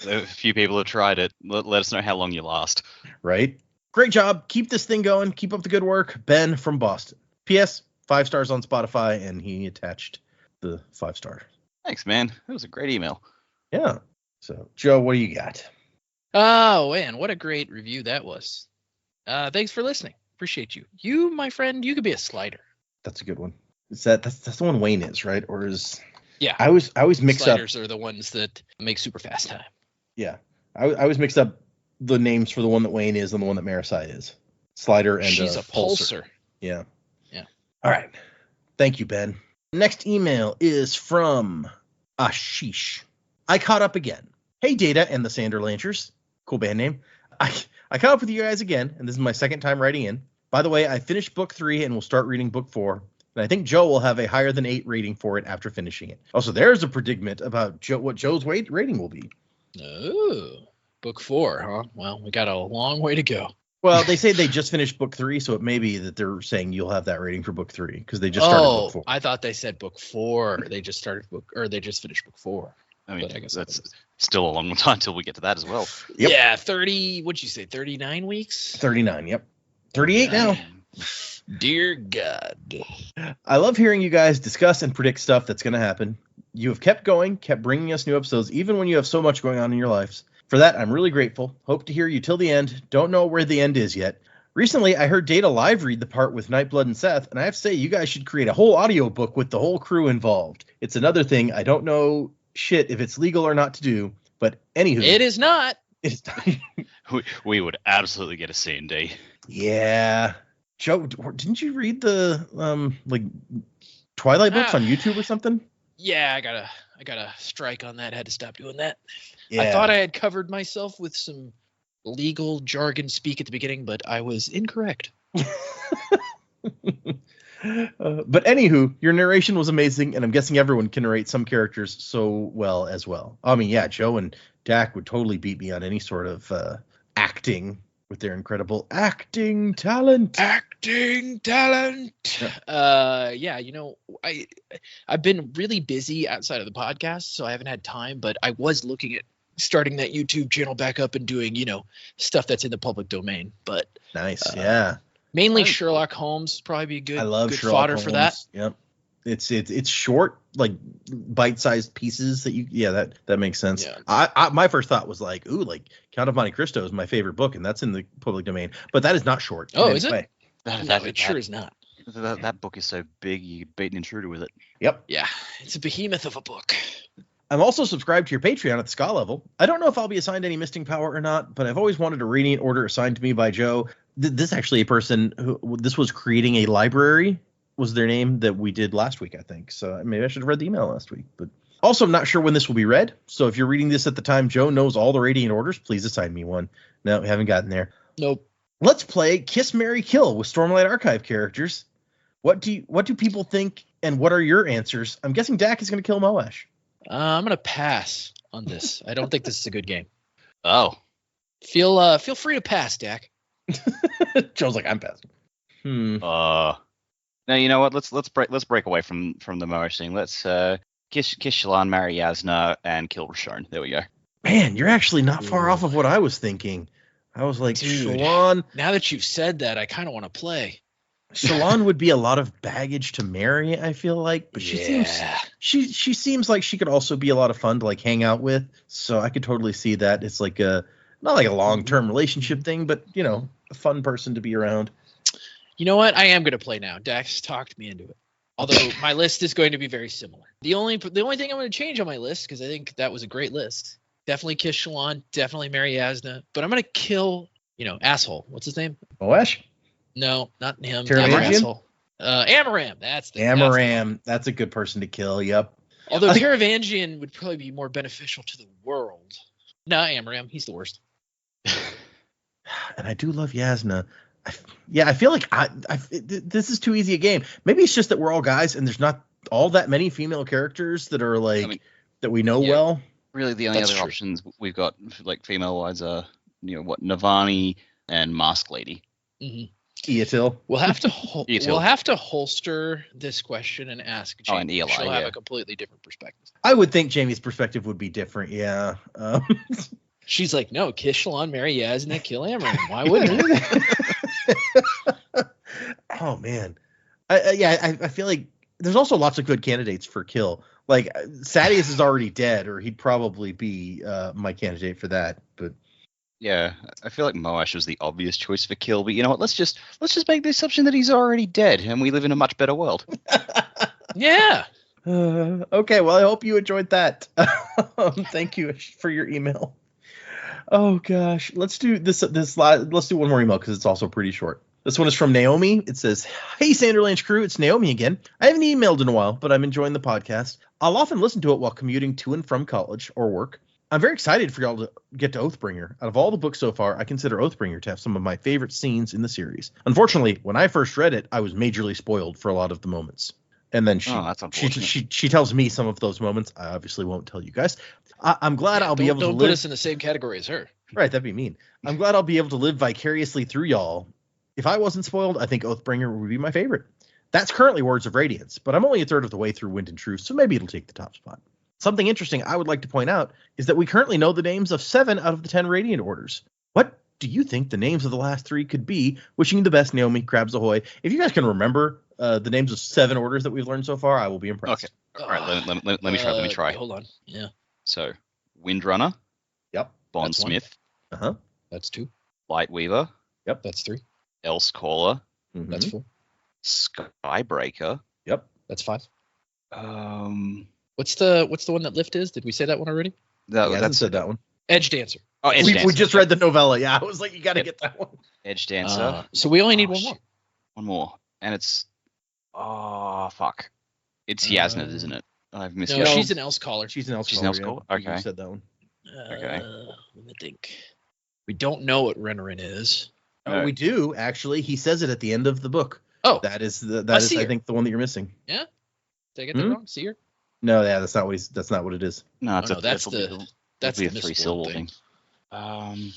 S3: a few people have tried it. Let us know how long you last.
S1: Right? "Great job. Keep this thing going. Keep up the good work. Ben from Boston. P.S. 5 stars on Spotify," and he attached the 5 stars.
S3: Thanks, man. That was a great email.
S1: Yeah. So, Joe, what do you got?
S2: Oh, man, what a great review that was. Thanks for listening. Appreciate you. You, my friend, you could be a slider.
S1: That's a good one. That's the one Wayne is, right? Or is...
S2: Yeah.
S1: I always mix
S2: Sliders are the ones that make super fast time.
S1: Yeah. I always mix up the names for the one that Wayne is and the one that Marisai is. Slider and
S2: She's a pulser.
S1: Yeah.
S2: Yeah.
S1: All right. Thank you, Ben. Next email is from Ashish. "I caught up again. Hey, Data and the Sanderlanchers." Cool band name. I caught up with you guys again, and this is my second time writing in. By the way, I finished book 3 and will start reading book 4. And I think Joe will have a higher than 8 rating for it after finishing it. Also, there's a predicament about what Joe's rating will be.
S2: Oh, book 4, huh? Well, we got a long way to go.
S1: Well, they say they just finished book 3, so it may be that they're saying you'll have that rating for book 3 because they just started book 4.
S2: I thought they said book 4. They just finished book 4.
S3: I mean, I guess that's still a long time until we get to that as well.
S1: Yep.
S2: Yeah, 30. What'd you say? 39 weeks?
S1: 39. Yep. 38 now.
S2: Dear God.
S1: I love hearing you guys discuss and predict stuff that's going to happen. You have kept going, kept bringing us new episodes, even when you have so much going on in your lives. For that, I'm really grateful. Hope to hear you till the end. Don't know where the end is yet. Recently, I heard Data live read the part with Nightblood and Seth, and I have to say, you guys should create a whole audiobook with the whole crew involved. It's another thing. I don't know shit if it's legal or not to do, but anywho.
S2: It is not.
S1: It's not.
S3: We would absolutely get a C&D.
S1: Yeah. Joe, didn't you read the Twilight books on YouTube or something?
S2: Yeah, I got a strike on that. Had to stop doing that.
S1: Yeah.
S2: I thought I had covered myself with some legal jargon speak at the beginning, but I was incorrect.
S1: But anywho, your narration was amazing, and I'm guessing everyone can narrate some characters so well as well. I mean, yeah, Joe and Dak would totally beat me on any sort of acting with their incredible acting talent.
S2: Yeah, you know, I've been really busy outside of the podcast, so I haven't had time, but I was looking at starting that YouTube channel back up and doing, you know, stuff that's in the public domain. But
S1: nice, yeah.
S2: Mainly Sherlock Holmes probably be good.
S1: I love
S2: good
S1: Sherlock
S2: fodder
S1: Holmes.
S2: for that.
S1: Yep. It's short, like bite-sized pieces that you. Yeah, that makes sense.
S2: Yeah.
S1: I my first thought was like, ooh, like Count of Monte Cristo is my favorite book, and that's in the public domain. But that is not short.
S2: Oh, is it?
S1: Way.
S2: No, it sure is not.
S3: That book is so big you could beat an intruder with it.
S1: Yep.
S2: Yeah, it's a behemoth of a book.
S1: I'm also subscribed to your Patreon at the Ska level. I don't know if I'll be assigned any Misting Power or not, but I've always wanted a reading order assigned to me by Joe. This actually a person who this was creating a library was their name that we did last week, I think. So maybe I should have read the email last week. But also, I'm not sure when this will be read. So if you're reading this at the time Joe knows all the radiant orders, please assign me one. No, we haven't gotten there.
S2: Nope.
S1: Let's play Kiss, Marry, Kill with Stormlight Archive characters. What do people think, and what are your answers? I'm guessing Dak is going to kill Moash.
S2: I'm gonna pass on this. I don't think this is a good game.
S3: Oh.
S2: Feel free to pass, Dak.
S1: Joe's like, I'm passing.
S3: Now you know what? Let's break away from the Moash thing. Let's kiss Shallan, marry Yasna, and kill Rashon. There we go.
S1: Man, you're actually not far off of what I was thinking. I was like,
S2: Dude,
S1: Shallan.
S2: Now that you've said that, I kind of want to play.
S1: Shallan would be a lot of baggage to marry, I feel like, but she seems like she could also be a lot of fun to like hang out with. So I could totally see that. It's like not like a long-term relationship thing, but you know, a fun person to be around.
S2: You know what? I am going to play now. Dax talked me into it. Although my list is going to be very similar. The only thing I'm going to change on my list, because I think that was a great list, definitely kiss Shallan, definitely marry Yasna, but I'm going to kill, asshole. What's his name?
S1: Moash?
S2: No, not him.
S1: Taravangian?
S2: Asshole. Amaram.
S1: Amaram. That's a good person to kill. Yep.
S2: Although Taravangian would probably be more beneficial to the world. No, Amaram. He's the worst.
S1: And I do love Yasna. I feel like this is too easy a game. Maybe it's just that we're all guys and there's not all that many female characters that are like that we know well.
S3: Really, the only other options we've got, like female-wise, are Navani and Mask Lady.
S2: Mm-hmm.
S1: Eatil.
S2: We'll have to holster this question and ask Jamie.
S3: And Eli,
S2: She'll have a completely different perspective.
S1: I would think Jamie's perspective would be different. Yeah.
S2: She's like, no, kiss Shallan, marry Yasna, kill Amaram. Why wouldn't you?
S1: Oh man, I feel like there's also lots of good candidates for kill. Like Sadius is already dead, or he'd probably be my candidate for that. But
S3: yeah, I feel like Moash was the obvious choice for kill. But you know what? Let's just make the assumption that he's already dead, and we live in a much better world.
S2: Yeah.
S1: Okay. Well, I hope you enjoyed that. Thank you for your email. Oh gosh, let's do this. Let's do one more email because it's also pretty short. This one is from Naomi. It says, "Hey, Sanderlands crew, it's Naomi again. I haven't emailed in a while, but I'm enjoying the podcast. I'll often listen to it while commuting to and from college or work. I'm very excited for y'all to get to Oathbringer. Out of all the books so far, I consider Oathbringer to have some of my favorite scenes in the series. Unfortunately, when I first read it, I was majorly spoiled for a lot of the moments." And then she tells me some of those moments. I obviously won't tell you guys. I'm glad I'll be able to live.
S2: Don't put us in the same category as her.
S1: Right, that'd be mean. I'm glad I'll be able to live vicariously through y'all. If I wasn't spoiled, I think Oathbringer would be my favorite. That's currently Words of Radiance, but I'm only a third of the way through Wind and Truth, so maybe it'll take the top spot. Something interesting I would like to point out is that we currently know the names of 7 out of the 10 Radiant Orders. What do you think the names of the last 3 could be? Wishing you the best, Naomi, Crabs Ahoy. If you guys can remember the names of 7 orders that we've learned so far, I will be impressed.
S3: Okay. All right. Let me try.
S2: Hold on. Yeah.
S3: So, Windrunner.
S1: Yep.
S3: Bondsmith.
S1: Uh-huh.
S2: That's 2.
S3: Lightweaver.
S1: Yep.
S2: That's 3.
S3: Elsecaller.
S1: Mhm.
S2: That's 4.
S3: Skybreaker.
S1: Yep.
S2: That's 5.
S3: What's
S2: What's the one that Lift is? Did we say that one already?
S3: that?
S1: He hasn't said that one.
S2: Edge Dancer.
S3: Oh, Edge
S1: We
S3: Dancer.
S1: just read the novella. Yeah, I was like, you got to
S3: Yep.
S1: get that one.
S3: Edge Dancer.
S2: So we only need
S3: Oh,
S2: one
S3: shit.
S2: more.
S3: One more, and it's fuck. It's Yasna, isn't it? I've missed.
S2: No,
S3: it.
S2: she's an Elsecaller.
S1: She's an Elsecaller.
S3: She's an Elsecaller?
S1: Yeah.
S3: Okay.
S1: You said that one.
S3: Okay.
S2: Let me think. We don't know what Renarin is.
S1: Oh, we do actually. He says it at the end of the book.
S2: Oh,
S1: That is I
S2: Seer.
S1: think the one that you're missing.
S2: did I get that wrong? Seer?
S1: No, yeah, that's not what it is.
S3: No, it's
S2: Oh, no, that's
S3: it'll be
S2: the-
S3: the-
S2: That's
S3: it'll
S2: the
S3: be a
S2: Mistborn
S3: 3-syllable
S2: thing.
S3: thing.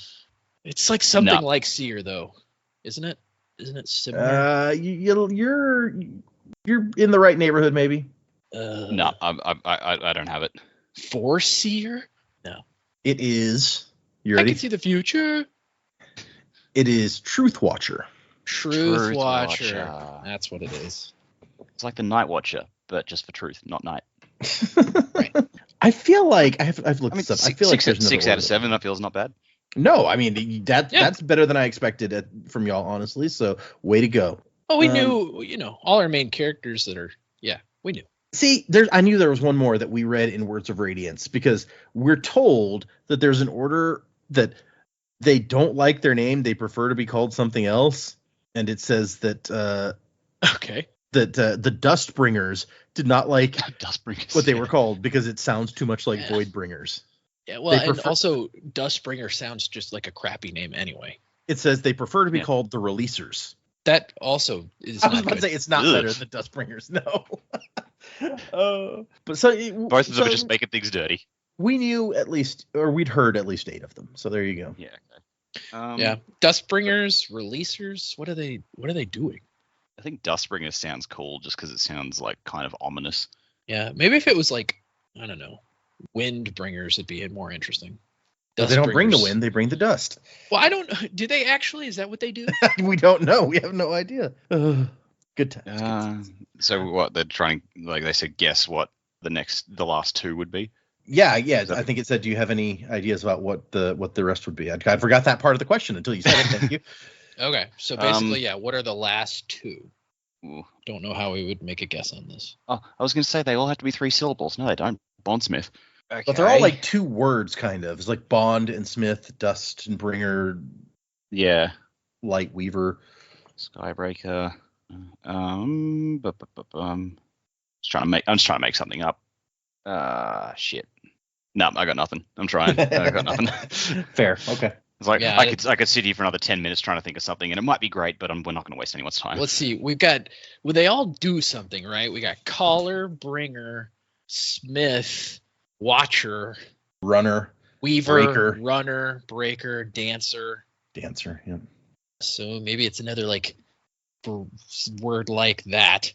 S2: It's like something
S3: No.
S2: like Seer, though, isn't it? Isn't it similar?
S1: You're in the right neighborhood, maybe.
S3: No, I don't have it.
S2: Foreseer?
S1: It is. You
S2: I
S1: ready?
S2: can see the future.
S1: It is Truth Watcher.
S2: Truth Watcher.
S3: Watcher.
S2: That's what it is.
S3: It's like the Night Watcher, but just for truth, not night.
S1: I feel like I've looked this up. I feel like there's
S3: six
S1: another
S3: out of 7. That feels not bad.
S1: No, I mean
S2: Yeah.
S1: that's better than I expected from y'all, honestly. So way to go.
S2: Oh, we
S1: Um,
S2: knew, all our main characters that are, we knew.
S1: See, I knew there was one more that we read in Words of Radiance because we're told that there's an order that they don't like their name. They prefer to be called something else. And it says that
S2: Okay.
S1: the Dustbringers did not like
S3: Dustbringers.
S1: what they were called because it sounds too much like
S2: Yeah.
S1: Voidbringers.
S2: Yeah, well,
S1: They
S2: and
S1: prefer-
S2: also Dustbringer sounds just like a crappy name anyway.
S1: It says they prefer to be
S3: Yeah.
S1: called the Releasers.
S2: That also is
S1: I was
S2: not
S1: about to
S2: good.
S1: say it's not
S3: Ugh.
S1: better than Dustbringers. No. But so
S3: Both of them
S1: so
S3: are just making things dirty.
S1: we knew at least, or we'd heard at least 8 of them. So there you go.
S3: Yeah. Okay.
S2: Yeah, Dustbringers, Releasers. What are they doing?
S3: I think Dustbringer sounds cool just because it sounds like kind of ominous.
S2: Yeah, maybe if it was like, I don't know, Windbringers, it'd be more interesting.
S1: But they don't bring the
S2: Dustbringers.
S1: wind; they bring the dust.
S2: Well, I don't. Do they actually? Is that what they do?
S1: We don't know. We have no idea. Ugh. Good times. Good times.
S3: So what they're trying, like they said, guess what the last 2 would be.
S1: Yeah. I think it said. Do you have any ideas about what the rest would be? I forgot that part of the question until you said it. Thank you.
S2: Okay, so basically, what are the last 2?
S3: Ooh.
S2: Don't know how we would make a guess on this.
S3: Oh, I was going to say they all have to be 3 syllables. No, they don't. Bondsmith. Okay.
S1: But they're all like 2 words, kind of. It's like Bond and Smith, Dust and Bringer,
S3: yeah,
S1: Light Weaver.
S3: Skybreaker. I'm just trying to make something up. Shit. No, I got nothing. I'm trying. I got nothing.
S1: Fair. Okay.
S3: It's like
S2: Yeah,
S3: I could sit here for another 10 minutes trying to think of something, and it might be great, but we're not going to waste anyone's time.
S2: Let's see. We've got. Well, they all do something, right? We got Caller, Bringer, Smith, Watcher,
S1: Runner,
S2: Weaver,
S1: Breaker.
S2: Runner, Breaker, Dancer.
S1: Dancer. Yeah.
S2: So maybe it's another like word like that.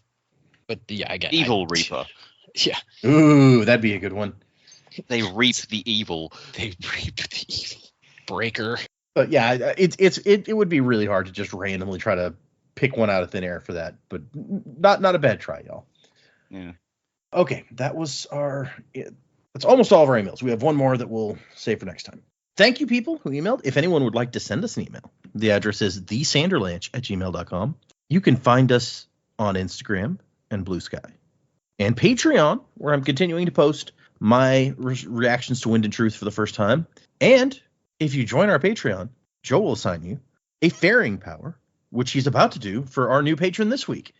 S2: But yeah, I get
S3: Evil Reaper.
S2: Yeah,
S1: Ooh, that'd be a good one.
S3: They reap the evil.
S2: they reap the evil. Breaker.
S1: But yeah, it would be really hard to just randomly try to pick one out of thin air for that. But not a bad try, y'all.
S3: Yeah.
S1: Okay, that's almost all of our emails. We have one more that we'll save for next time. Thank you, people who emailed. If anyone would like to send us an email, the address is thesanderlanch@gmail.com. You can find us on Instagram and Blue Sky. And Patreon, where I'm continuing to post my reactions to Wind and Truth for the first time. And if you join our Patreon, Joe will assign you a faring power, which he's about to do for our new patron this week.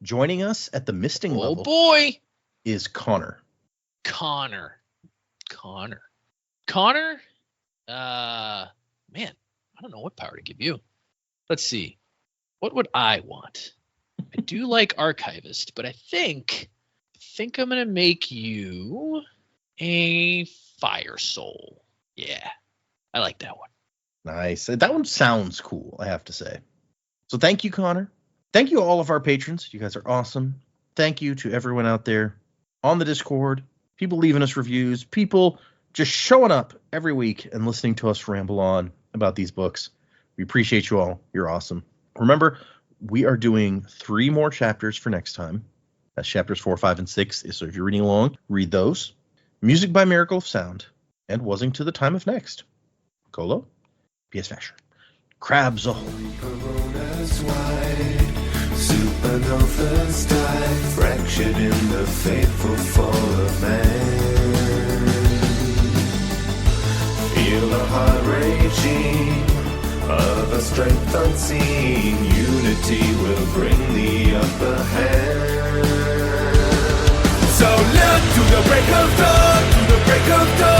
S1: Joining us at the misting
S2: Oh
S1: level
S2: boy,
S1: is Connor.
S2: Connor. Man, I don't know what power to give you. Let's see. What would I want? I do like Archivist, but I think I'm gonna make you a Fire Soul. Yeah, I like that one.
S1: Nice. That one sounds cool, I have to say. So thank you, Connor. Thank you, all of our patrons. You guys are awesome. Thank you to everyone out there on the Discord, people leaving us reviews, people just showing up every week and listening to us ramble on about these books. We appreciate you all. You're awesome. Remember, we are doing 3 more chapters for next time. That's chapters 4, 5, and 6. So if you're reading along, read those. Music by Miracle of Sound and Wasing to the Time of Next. Colo, P.S. Fasher. Crabs a hole.
S4: Coronas wide, supernovas die, fractured in the fateful fall of man. Feel a heart raging, of a strength unseen, unity will bring the upper hand. So look to the break of dawn, to the break of dawn.